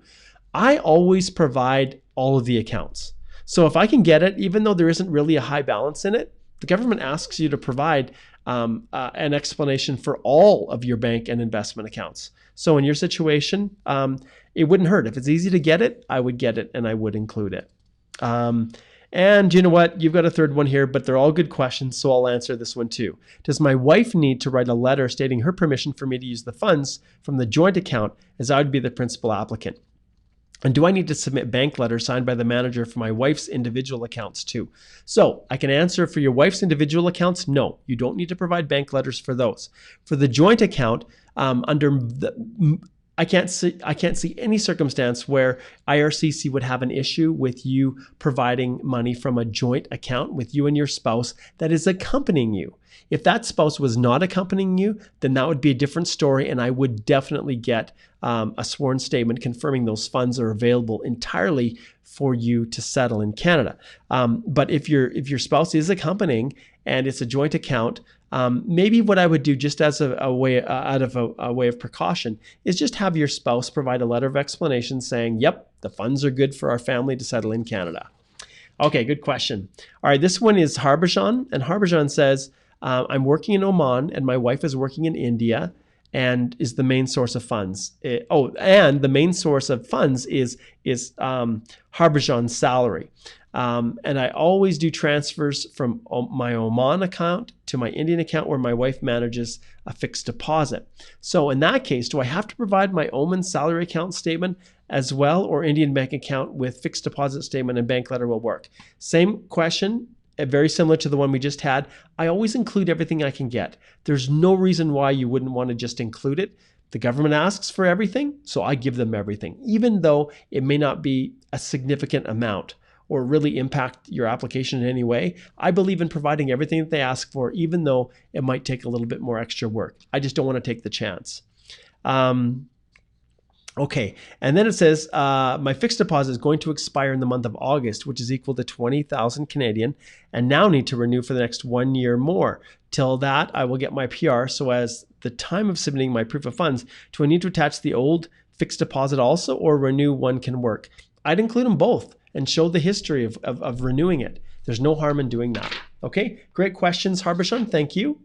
I always provide all of the accounts. So if I can get it, even though there isn't really a high balance in it, the government asks you to provide an explanation for all of your bank and investment accounts. So in your situation, it wouldn't hurt. If it's easy to get it, I would get it and I would include it. And you know what? You've got a third one here, but they're all good questions, so I'll answer this one too. Does my wife need to write a letter stating her permission for me to use the funds from the joint account, as I would be the principal applicant? And do I need to submit bank letters signed by the manager for my wife's individual accounts too? So I can answer for your wife's individual accounts, no, you don't need to provide bank letters for those. For the joint account, I can't see any circumstance where IRCC would have an issue with you providing money from a joint account with you and your spouse that is accompanying you. If that spouse was not accompanying you, then that would be a different story, and I would definitely get a sworn statement confirming those funds are available entirely for you to settle in Canada. But if your spouse is accompanying and it's a joint account, Maybe what I would do just as a way out of a way of precaution is just have your spouse provide a letter of explanation saying, yep, the funds are good for our family to settle in Canada. Okay, good question. All right, this one is Harbhajan, and Harbhajan says, I'm working in Oman and my wife is working in India and is the main source of funds. And the main source of funds is Harbhajan's salary. And I always do transfers from my Oman account to my Indian account where my wife manages a fixed deposit. So in that case, do I have to provide my Oman salary account statement as well, or Indian bank account with fixed deposit statement and bank letter will work? Same question, very similar to the one we just had. I always include everything I can get. There's no reason why you wouldn't want to just include it. The government asks for everything, so I give them everything, even though it may not be a significant amount or really impact your application in any way. I believe in providing everything that they ask for, even though it might take a little bit more extra work. I just don't want to take the chance. Okay, and then it says, my fixed deposit is going to expire in the month of August, which is equal to 20,000 Canadian, and now need to renew for the next 1 year more. Till that, I will get my PR, so as the time of submitting my proof of funds, do I need to attach the old fixed deposit also, or renew one can work? I'd include them both and show the history of renewing it. There's no harm in doing that. Okay, great questions, Harbhajan, thank you.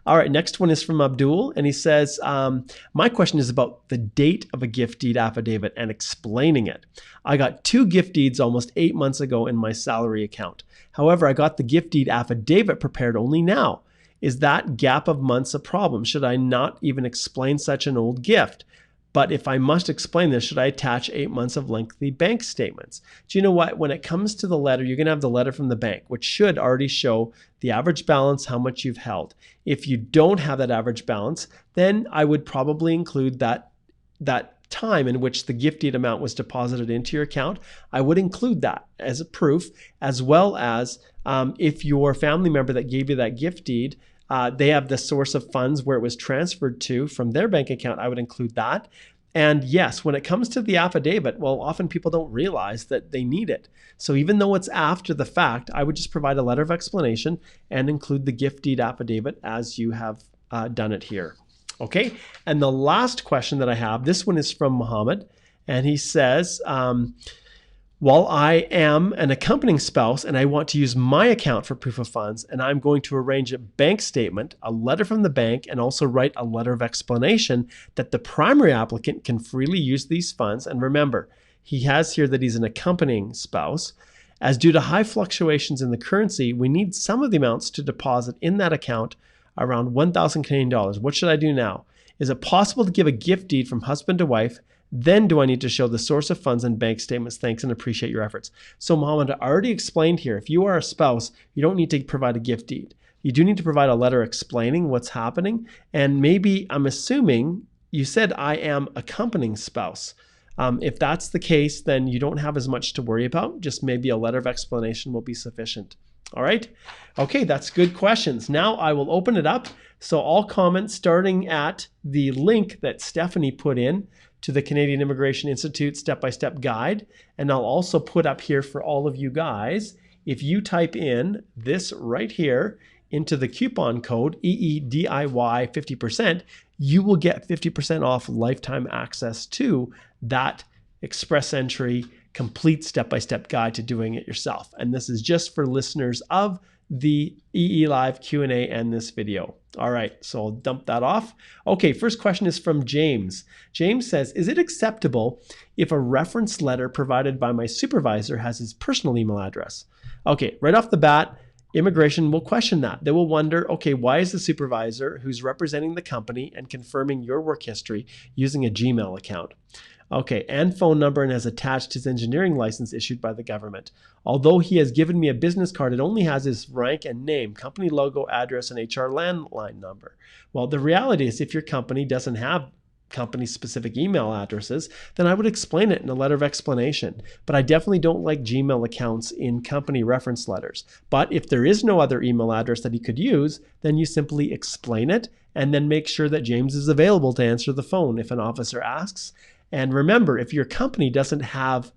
All right, next one is from Abdul, and he says, my question is about the date of a gift deed affidavit and explaining it. I got 2 gift deeds almost 8 months ago in my salary account. However, I got the gift deed affidavit prepared only now. Is that gap of months a problem? Should I not even explain such an old gift? But if I must explain this, should I attach 8 months of lengthy bank statements? Do you know what? When it comes to the letter, you're going to have the letter from the bank, which should already show the average balance, how much you've held. If you don't have that average balance, then I would probably include that time in which the gift deed amount was deposited into your account. I would include that as a proof, as well as if your family member that gave you that gift deed, they have the source of funds where it was transferred to from their bank account, I would include that. And yes, when it comes to the affidavit, well, often people don't realize that they need it. So even though it's after the fact, I would just provide a letter of explanation and include the gift deed affidavit as you have done it here. Okay, and the last question that I have, this one is from Muhammad, and he says, while I am an accompanying spouse and I want to use my account for proof of funds, and I'm going to arrange a bank statement, a letter from the bank, and also write a letter of explanation that the primary applicant can freely use these funds. And remember, he has here that he's an accompanying spouse. As due to high fluctuations in the currency, we need some of the amounts to deposit in that account, around 1,000 Canadian dollars. What should I do now? Is it possible to give a gift deed from husband to wife? Then do I need to show the source of funds and bank statements? Thanks and appreciate your efforts. So Mohammed, I already explained here, if you are a spouse, you don't need to provide a gift deed. You do need to provide a letter explaining what's happening. And maybe, I'm assuming, you said I am accompanying spouse. If that's the case, then you don't have as much to worry about. Just maybe a letter of explanation will be sufficient. All right. Okay, that's good questions. Now I will open it up. So all comments starting at the link that Stephanie put in to the Canadian Immigration Institute step-by-step guide. And I'll also put up here for all of you guys, if you type in this right here into the coupon code EEDIY 50%, you will get 50% off lifetime access to that express entry complete step-by-step guide to doing it yourself. And this is just for listeners of the EE Live Q&A and this video. All right, so I'll dump that off. Okay, first question is from James. James says, is it acceptable if a reference letter provided by my supervisor has his personal email address? Okay, right off the bat, immigration will question that. They will wonder, okay, why is the supervisor who's representing the company and confirming your work history using a Gmail account? Okay, and phone number, and has attached his engineering license issued by the government. Although he has given me a business card, it only has his rank and name, company logo, address, and HR landline number. Well, the reality is if your company doesn't have company-specific email addresses, then I would explain it in a letter of explanation. But I definitely don't like Gmail accounts in company reference letters. But if there is no other email address that he could use, then you simply explain it and then make sure that James is available to answer the phone if an officer asks. And remember, if your company doesn't have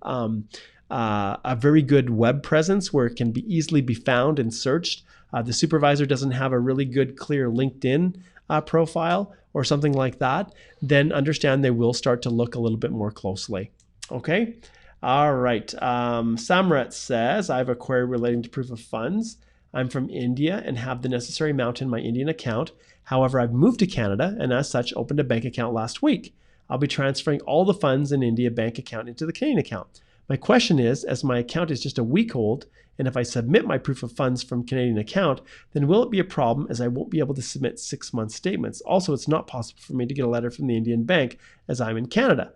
a very good web presence where it can be easily be found and searched. The supervisor doesn't have a really good, clear LinkedIn profile or something like that, then understand they will start to look a little bit more closely. Okay. All right. Samrat says, I have a query relating to proof of funds. I'm from India and have the necessary amount in my Indian account. However, I've moved to Canada and as such opened a bank account last week. I'll be transferring all the funds in India bank account into the Canadian account. My question is, as my account is just a week old, and if I submit my proof of funds from Canadian account, then will it be a problem as I won't be able to submit 6-month statements? Also, it's not possible for me to get a letter from the Indian bank as I'm in Canada.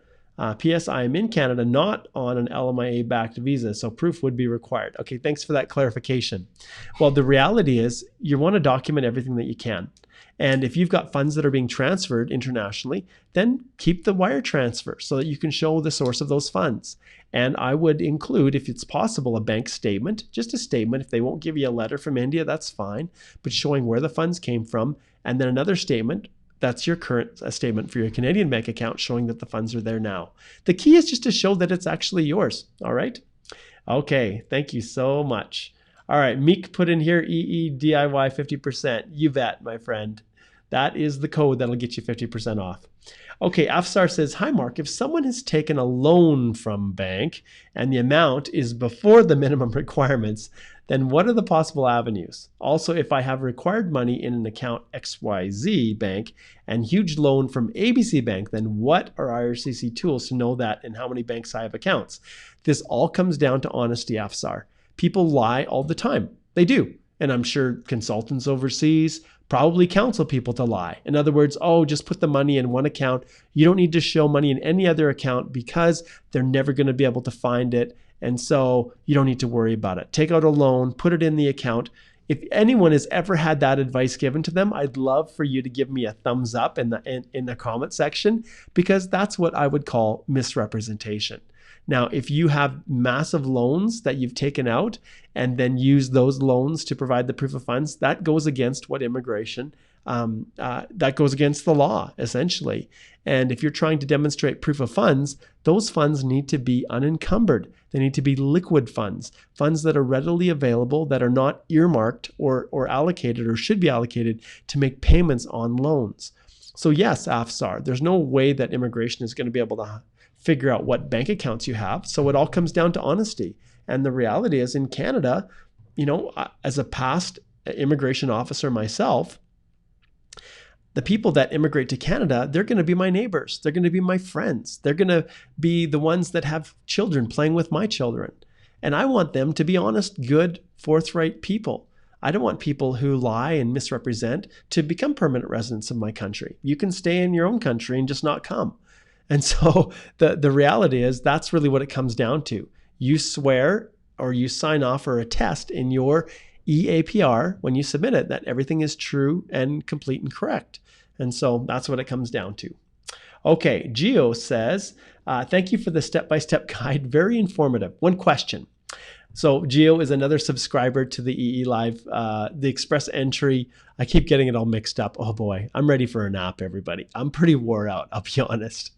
P.S. I am in Canada, not on an LMIA-backed visa, so proof would be required. Okay, thanks for that clarification. Well, the reality is you want to document everything that you can. And if you've got funds that are being transferred internationally, then keep the wire transfer so that you can show the source of those funds. And I would include, if it's possible, a bank statement, just a statement. If they won't give you a letter from India, that's fine, but showing where the funds came from, and then another statement. That's your current statement for your Canadian bank account showing that the funds are there now. The key is just to show that it's actually yours. All right. Okay. Thank you so much. All right. Meek put in here EE DIY 50%. You bet, my friend. That is the code that'll get you 50% off. Okay, Afsar says, hi, Mark. If someone has taken a loan from bank and the amount is before the minimum requirements, then what are the possible avenues? Also, if I have required money in an account XYZ bank and huge loan from ABC Bank, then what are IRCC tools to know that and how many banks I have accounts? This all comes down to honesty, Afsar. People lie all the time. They do. And I'm sure consultants overseas probably counsel people to lie. In other words, oh, just put the money in one account. You don't need to show money in any other account because they're never going to be able to find it. And so you don't need to worry about it. Take out a loan, put it in the account. If anyone has ever had that advice given to them, I'd love for you to give me a thumbs up in the comment section, because that's what I would call misrepresentation. Now, if you have massive loans that you've taken out and then use those loans to provide the proof of funds, that goes against what immigration, that goes against the law, essentially. And if you're trying to demonstrate proof of funds, those funds need to be unencumbered. They need to be liquid funds, funds that are readily available, that are not earmarked or allocated or should be allocated to make payments on loans. So yes, Afsar, there's no way that immigration is going to be able to figure out what bank accounts you have. So it all comes down to honesty. And the reality is in Canada, you know, as a past immigration officer myself, the people that immigrate to Canada, they're going to be my neighbors. They're going to be my friends. They're going to be the ones that have children playing with my children. And I want them to be honest, good, forthright people. I don't want people who lie and misrepresent to become permanent residents of my country. You can stay in your own country and just not come. And so the reality is that's really what it comes down to. You swear or you sign off or attest in your EAPR when you submit it that everything is true and complete and correct. And so that's what it comes down to. Okay, Gio says, thank you for the step-by-step guide. Very informative. One question. So Gio is another subscriber to the EE Live, the Express Entry. I keep getting it all mixed up. Oh boy, I'm ready for a nap, everybody. I'm pretty wore out, I'll be honest.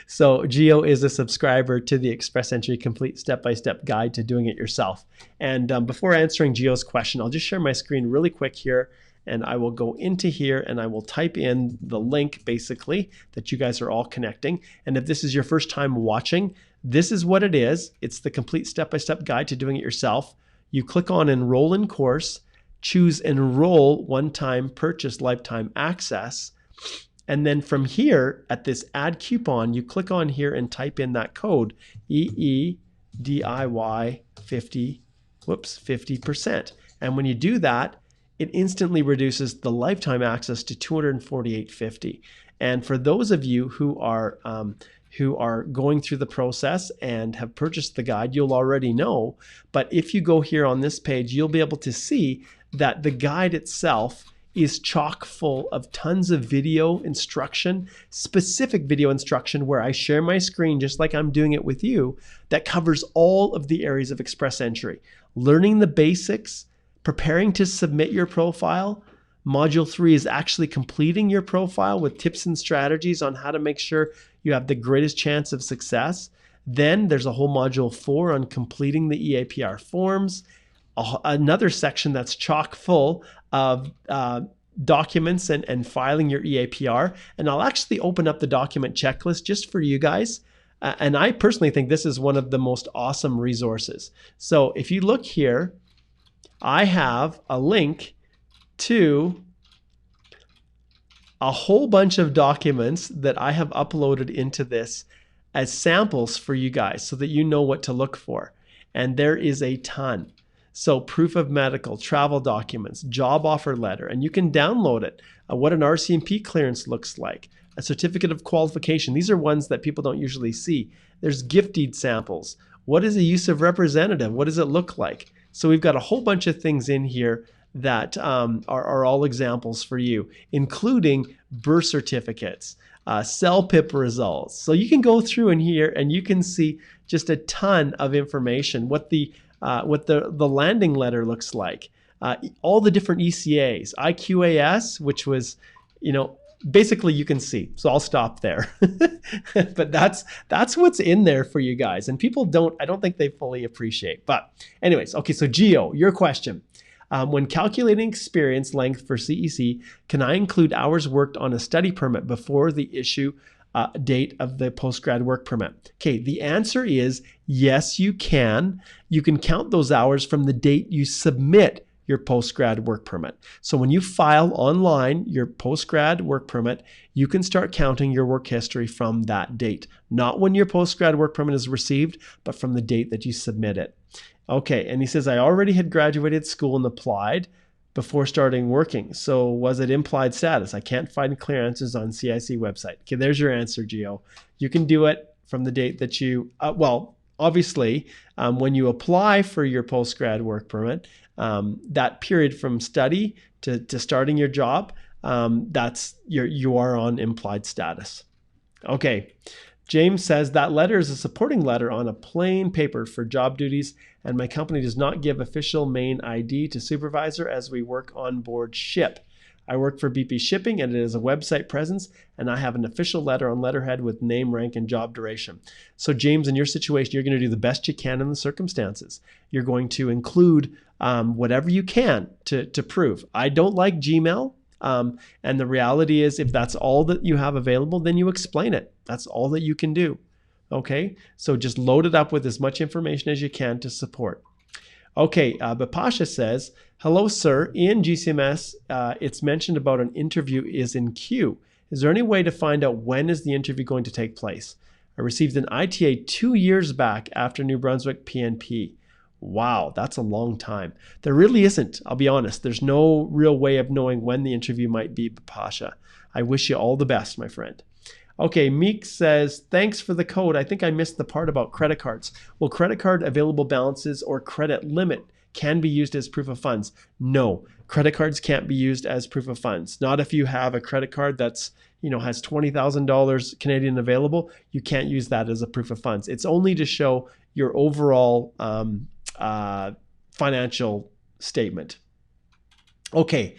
So Gio is a subscriber to the Express Entry Complete Step-by-Step Guide to Doing It Yourself. And before answering Gio's question, I'll just share my screen really quick here. And I will go into here and I will type in the link basically that you guys are all connecting. And if this is your first time watching, this is what it is. It's the complete step-by-step guide to doing it yourself. You click on enroll in course, choose enroll one-time purchase lifetime access. And then from here at this add coupon, you click on here and type in that code EEDIY 50%. And when you do that, it instantly reduces the lifetime access to $248.50. And for those of you who are going through the process and have purchased the guide, you'll already know. But if you go here on this page, you'll be able to see that the guide itself is chock full of tons of video instruction, specific video instruction where I share my screen just like I'm doing it with you, that covers all of the areas of Express Entry. Learning the basics, preparing to submit your profile. Module 3 is actually completing your profile with tips and strategies on how to make sure you have the greatest chance of success. Then there's a whole module 4 on completing the EAPR forms, another section that's chock full of documents and filing your EAPR. And I'll actually open up the document checklist just for you guys. And I personally think this is one of the most awesome resources. So if you look here, I have a link to a whole bunch of documents that I have uploaded into this as samples for you guys so that you know what to look for. And there is a ton. So proof of medical, travel documents, job offer letter, and you can download it. What an RCMP clearance looks like, a certificate of qualification. These are ones that people don't usually see. There's gift deed samples. What is a use of representative? What does it look like? So we've got a whole bunch of things in here that are all examples for you, including birth certificates, CELPIP results. So you can go through in here and you can see just a ton of information, what the landing letter looks like, all the different ECAs, IQAS, which was, basically you can see. So I'll stop there. But that's what's in there for you guys. And people I don't think they fully appreciate. But anyways, okay, so Gio, your question. When calculating experience length for CEC, can I include hours worked on a study permit before the issue date of the postgrad work permit? Okay, the answer is yes, you can. You can count those hours from the date you submit your postgrad work permit. So when you file online your postgrad work permit, you can start counting your work history from that date. Not when your postgrad work permit is received, but from the date that you submit it. Okay, and he says, I already had graduated school and applied before starting working. So was it implied status? I can't find clear answers on CIC website. Okay, there's your answer, Gio. You can do it from the date that you, obviously, when you apply for your postgrad work permit, that period from study to starting your job, you are on implied status. Okay. James says that letter is a supporting letter on a plain paper for job duties, and my company does not give official main ID to supervisor as we work on board ship. I work for BP Shipping and it is a website presence, and I have an official letter on letterhead with name, rank, and job duration. So James, in your situation, you're going to do the best you can in the circumstances. You're going to include whatever you can to prove. I don't like Gmail. And the reality is, if that's all that you have available, then you explain it. That's all that you can do. Okay, so just load it up with as much information as you can to support. Okay, Bapasha says, hello, sir. In GCMS, it's mentioned about an interview is in queue. Is there any way to find out when is the interview going to take place? I received an ITA 2 years back after New Brunswick PNP. Wow, that's a long time. There really isn't, I'll be honest. There's no real way of knowing when the interview might be, Bapasha. I wish you all the best, my friend. Okay, Meek says, thanks for the code. I think I missed the part about credit cards. Well, credit card available balances or credit limit can be used as proof of funds. No, credit cards can't be used as proof of funds. Not if you have a credit card that's, has $20,000 Canadian available. You can't use that as a proof of funds. It's only to show your overall financial statement. Okay.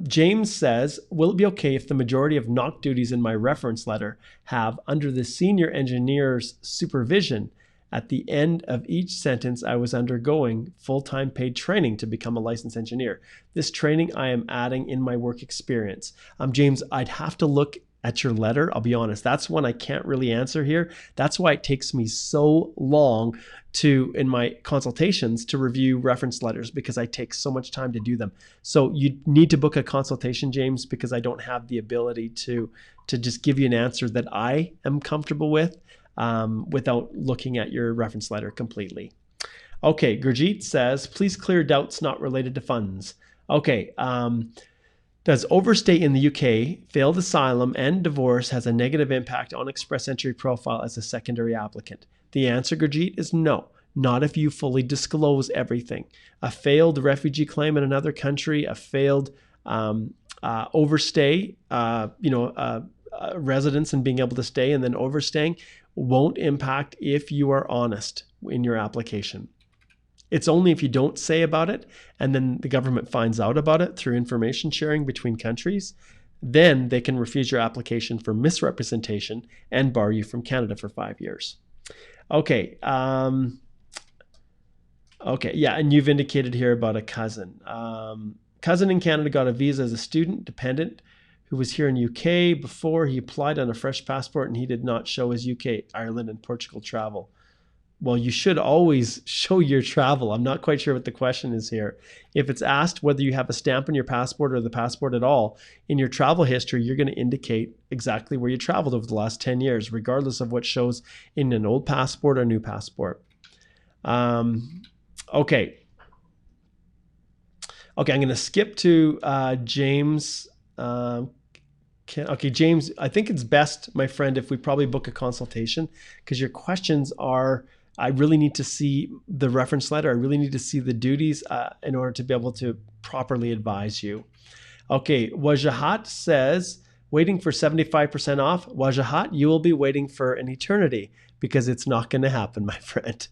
James says, will it be okay if the majority of knock duties in my reference letter have, under the senior engineer's supervision, at the end of each sentence, I was undergoing full-time paid training to become a licensed engineer. This training I am adding in my work experience. James, I'd have to look at your letter. I'll be honest. That's one I can't really answer here. That's why it takes me so long in my consultations to review reference letters, because I take so much time to do them. So you need to book a consultation, James, because I don't have the ability to just give you an answer that I am comfortable with without looking at your reference letter completely. Okay, Gurjeet says, please clear doubts not related to funds. Okay, does overstay in the UK, failed asylum, and divorce has a negative impact on Express Entry profile as a secondary applicant? The answer, Gurjeet, is no. Not if you fully disclose everything. A failed refugee claim in another country, a failed overstay, residence and being able to stay and then overstaying won't impact if you are honest in your application. It's only if you don't say about it and then the government finds out about it through information sharing between countries, then they can refuse your application for misrepresentation and bar you from Canada for 5 years. Okay. Okay. Yeah. And you've indicated here about a cousin. Cousin in Canada got a visa as a student dependent who was here in UK before. He applied on a fresh passport and he did not show his UK, Ireland, and Portugal travel. Well, you should always show your travel. I'm not quite sure what the question is here. If it's asked whether you have a stamp on your passport or the passport at all, in your travel history, you're going to indicate exactly where you traveled over the last 10 years, regardless of what shows in an old passport or new passport. Okay. Okay, I'm going to skip to James. Okay, James, I think it's best, my friend, if we probably book a consultation because your questions are, I really need to see the reference letter. I really need to see the duties in order to be able to properly advise you. Okay, Wajahat says, waiting for 75% off. Wajahat, you will be waiting for an eternity because it's not going to happen, my friend.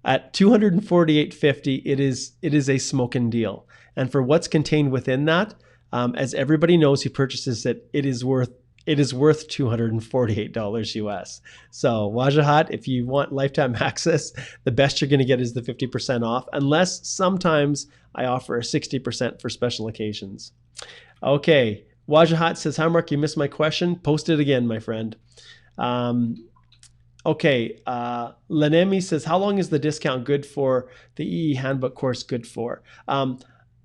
At $248.50, it is a smoking deal. And for what's contained within that, as everybody knows who purchases it, it is worth $248 US. So Wajahat, if you want lifetime access, the best you're going to get is the 50% off, unless sometimes I offer a 60% for special occasions. Okay, Wajahat says, hi Mark, you missed my question. Post it again, my friend. Okay, Lanemi says, how long is the discount good for? The EE handbook course good for?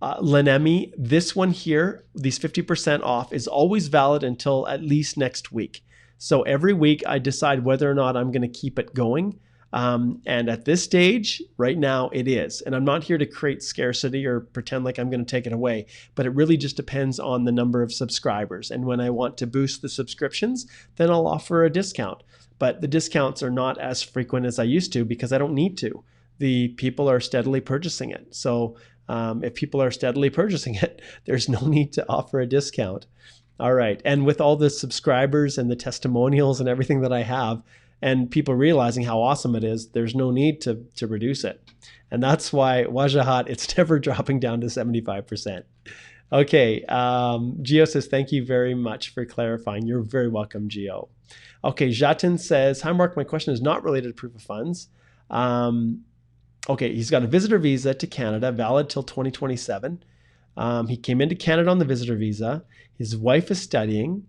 Lanemi, this one here, these 50% off is always valid until at least next week. So every week I decide whether or not I'm going to keep it going. And at this stage, right now, it is. And I'm not here to create scarcity or pretend like I'm going to take it away, but it really just depends on the number of subscribers. And when I want to boost the subscriptions, then I'll offer a discount. But the discounts are not as frequent as I used to because I don't need to. The people are steadily purchasing it. So if people are steadily purchasing it, there's no need to offer a discount. All right. And with all the subscribers and the testimonials and everything that I have, and people realizing how awesome it is, there's no need to reduce it. And that's why Wajahat, it's never dropping down to 75%. Okay. Gio says, thank you very much for clarifying. You're very welcome, Gio. Okay. Jatin says, hi, Mark. My question is not related to proof of funds. Okay, he's got a visitor visa to Canada, valid till 2027. He came into Canada on the visitor visa. His wife is studying.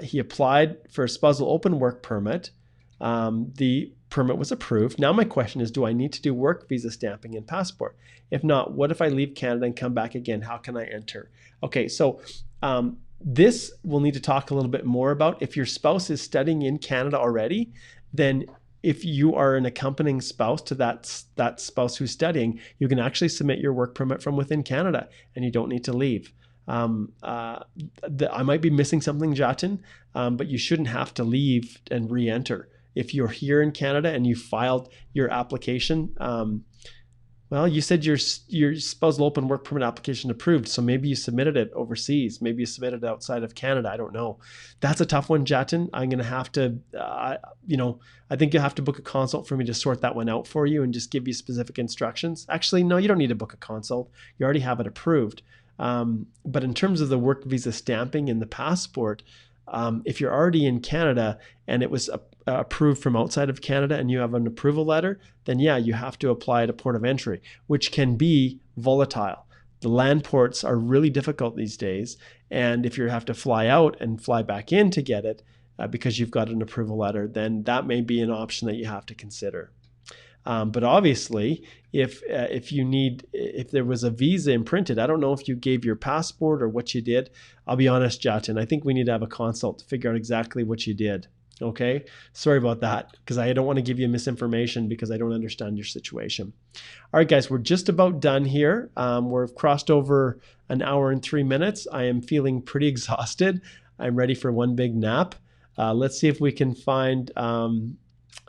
He applied for a spousal open work permit. The permit was approved. Now my question is, do I need to do work visa stamping and passport? If not, what if I leave Canada and come back again? How can I enter? Okay, so this we'll need to talk a little bit more about. If your spouse is studying in Canada already, then if you are an accompanying spouse to that spouse who's studying, you can actually submit your work permit from within Canada and you don't need to leave. I might be missing something, Jatin, but you shouldn't have to leave and re-enter. If you're here in Canada and you filed your application, well, you said your spousal open work permit application approved, so maybe you submitted it overseas. Maybe you submitted it outside of Canada. I don't know. That's a tough one, Jatin. I'm going to have to, I think you have to book a consult for me to sort that one out for you and just give you specific instructions. Actually, no, you don't need to book a consult. You already have it approved. But in terms of the work visa stamping and the passport, if you're already in Canada and it was approved from outside of Canada and you have an approval letter, then yeah, you have to apply at a port of entry, which can be volatile. The land ports are really difficult these days. And if you have to fly out and fly back in to get it because you've got an approval letter, then that may be an option that you have to consider. But obviously, if there was a visa imprinted, I don't know if you gave your passport or what you did. I'll be honest, Jatin, I think we need to have a consult to figure out exactly what you did. Okay, sorry about that because I don't want to give you misinformation because I don't understand your situation. All right, guys, we're just about done here. We've crossed over an hour and 3 minutes. I am feeling pretty exhausted. I'm ready for one big nap. Let's see if we can find.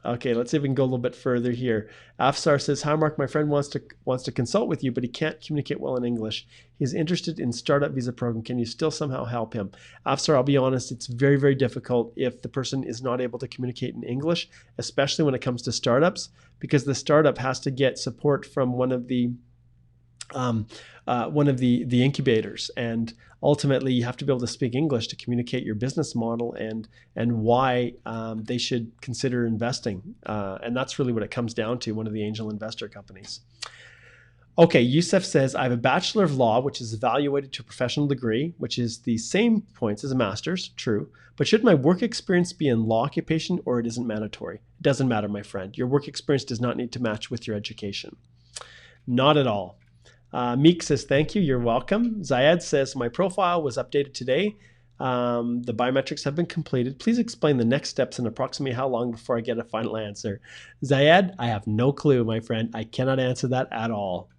Okay, let's see if we can go a little bit further here. Afsar says, hi, Mark, my friend wants to consult with you, but he can't communicate well in English. He's interested in startup visa program. Can you still somehow help him? Afsar, I'll be honest, it's very, very difficult if the person is not able to communicate in English, especially when it comes to startups, because the startup has to get support from one of the one of the incubators, and ultimately you have to be able to speak English to communicate your business model and why they should consider investing, and that's really what it comes down to. One of the angel investor companies. Okay, Yusuf says, I have a Bachelor of Law, which is evaluated to a professional degree, which is the same points as a master's, true. But should my work experience be in law occupation, or it isn't mandatory? It doesn't matter, my friend. Your work experience does not need to match with your education. Not at all. Meek says, thank you. You're welcome. Zayed says, my profile was updated today. The biometrics have been completed. Please explain the next steps and approximately how long before I get a final answer. Zayed, I have no clue, my friend. I cannot answer that at all.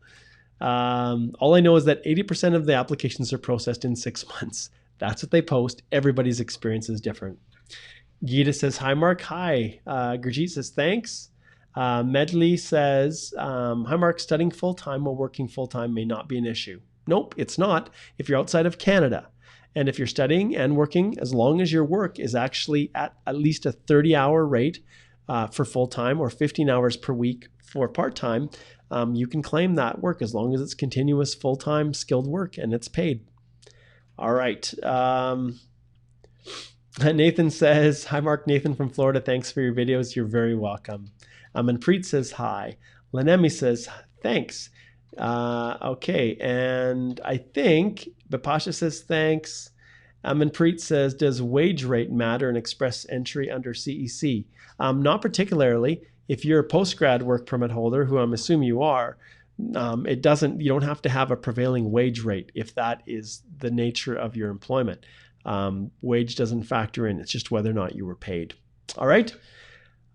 All I know is that 80% of the applications are processed in 6 months. That's what they post. Everybody's experience is different. Gita says, hi, Mark. Hi. Gurjeet says, thanks. Medley says, hi, Mark. Studying full-time while working full-time may not be an issue. Nope, it's not if you're outside of Canada. And if you're studying and working, as long as your work is actually at least a 30-hour rate for full-time or 15 hours per week for part-time, you can claim that work as long as it's continuous full-time skilled work and it's paid. All right. Nathan says, hi, Mark. Nathan from Florida. Thanks for your videos. You're very welcome. Manpreet says, hi. Lanemi says, thanks. Okay. And I think Bipasha says, thanks. Manpreet says, does wage rate matter in express entry under CEC? Not particularly. If you're a post-grad work permit holder, who I'm assuming you are, you don't have to have a prevailing wage rate if that is the nature of your employment. Wage doesn't factor in. It's just whether or not you were paid. All right.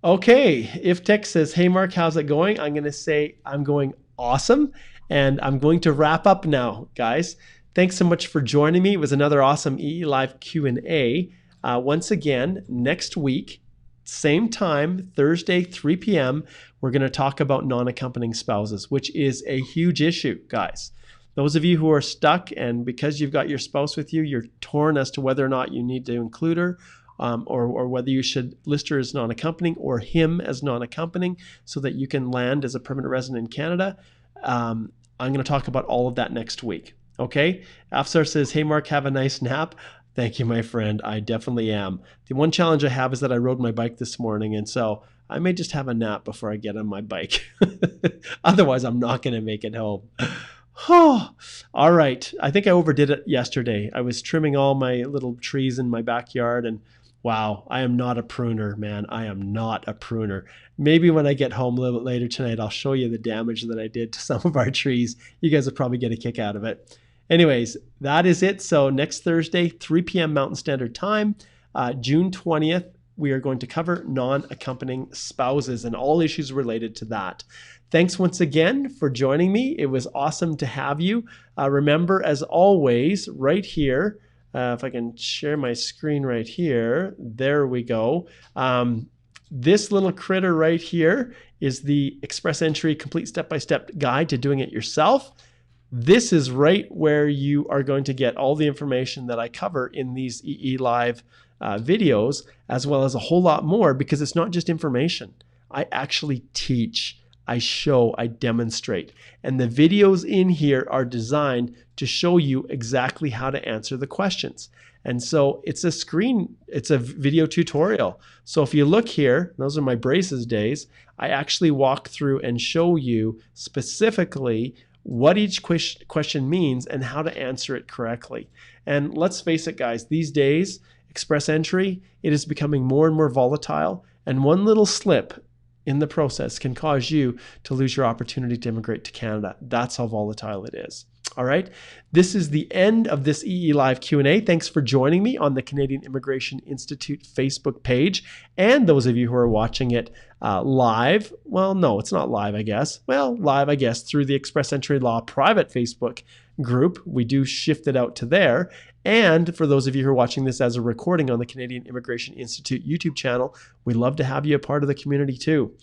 Okay. If Tech says, hey, Mark, how's it going? I'm going to say I'm going awesome. And I'm going to wrap up now, guys. Thanks so much for joining me. It was another awesome EE Live Q&A. Once again, next week, same time, Thursday, 3 p.m., we're going to talk about non-accompanying spouses, which is a huge issue, guys. Those of you who are stuck and because you've got your spouse with you, you're torn as to whether or not you need to include her or whether you should list her as non-accompanying or him as non-accompanying so that you can land as a permanent resident in Canada. I'm going to talk about all of that next week. Okay? Afsar says, hey, Mark, have a nice nap. Thank you, my friend. I definitely am. The one challenge I have is that I rode my bike this morning, and so I may just have a nap before I get on my bike. Otherwise, I'm not going to make it home. Oh, all right. I think I overdid it yesterday. I was trimming all my little trees in my backyard, and wow, I am not a pruner, man. I am not a pruner. Maybe when I get home a little bit later tonight, I'll show you the damage that I did to some of our trees. You guys will probably get a kick out of it. Anyways, that is it. So next Thursday, 3 p.m. Mountain Standard Time, June 20th, we are going to cover non-accompanying spouses and all issues related to that. Thanks once again for joining me. It was awesome to have you. Remember, as always, right here, if I can share my screen right here, there we go. This little critter right here is the Express Entry Complete Step-by-Step Guide to doing it yourself. This is right where you are going to get all the information that I cover in these EE Live videos, as well as a whole lot more, because it's not just information. I actually teach, I show, I demonstrate. And the videos in here are designed to show you exactly how to answer the questions. And so it's a video tutorial. So if you look here, those are my braces days, I actually walk through and show you specifically what each question means and how to answer it correctly. And let's face it, guys, these days, Express Entry, it is becoming more and more volatile, and one little slip in the process can cause you to lose your opportunity to immigrate to Canada. That's how volatile it is. All right. This is the end of this EE Live Q&A. Thanks for joining me on the Canadian Immigration Institute Facebook page. And those of you who are watching it live, well, no, it's not live, I guess. Well, live, I guess, through the Express Entry Law private Facebook group. We do shift it out to there. And for those of you who are watching this as a recording on the Canadian Immigration Institute YouTube channel, we'd love to have you a part of the community too.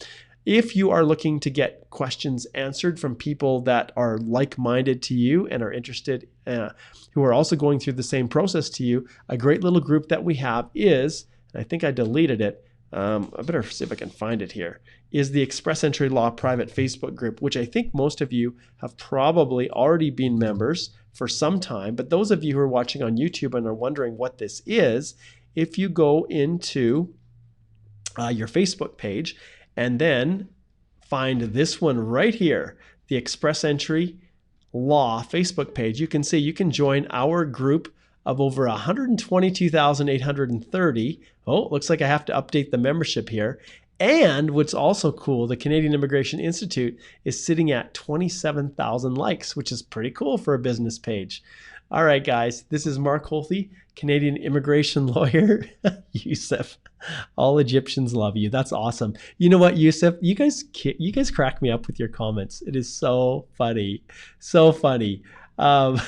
If you are looking to get questions answered from people that are like-minded to you and are interested, who are also going through the same process to you, a great little group that we have is, and I think I deleted it, I better see if I can find it here, is the Express Entry Law private Facebook group, which I think most of you have probably already been members for some time. But those of you who are watching on YouTube and are wondering what this is, if you go into your Facebook page and then find this one right here, the Express Entry Law Facebook page, you can see you can join our group of over 122,830. Oh, looks like I have to update the membership here. And what's also cool, the Canadian Immigration Institute is sitting at 27,000 likes, which is pretty cool for a business page. All right, guys, this is Mark Holthe, Canadian immigration lawyer. Yusuf, all Egyptians love you. That's awesome. You know what, Yusuf? You guys crack me up with your comments. It is so funny, so funny. I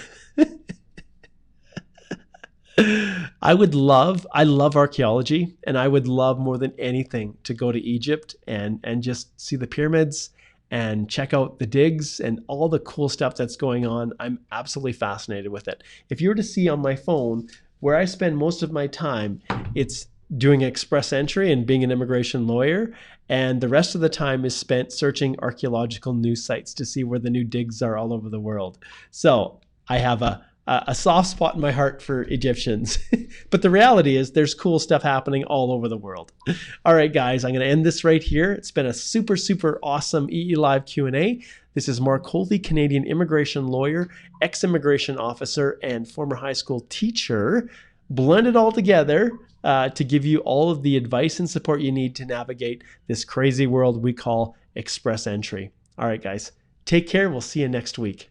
love archaeology, and I would love more than anything to go to Egypt and just see the pyramids and check out the digs and all the cool stuff that's going on. I'm absolutely fascinated with it. If you were to see on my phone where I spend most of my time, it's doing express entry and being an immigration lawyer, and the rest of the time is spent searching archaeological news sites to see where the new digs are all over the world. So I have a soft spot in my heart for Egyptians. But the reality is there's cool stuff happening all over the world. All right, guys, I'm going to end this right here. It's been a super, super awesome EE Live Q&A. This is Mark Holthe, Canadian immigration lawyer, ex-immigration officer, and former high school teacher, blended all together to give you all of the advice and support you need to navigate this crazy world we call express entry. All right, guys, take care. We'll see you next week.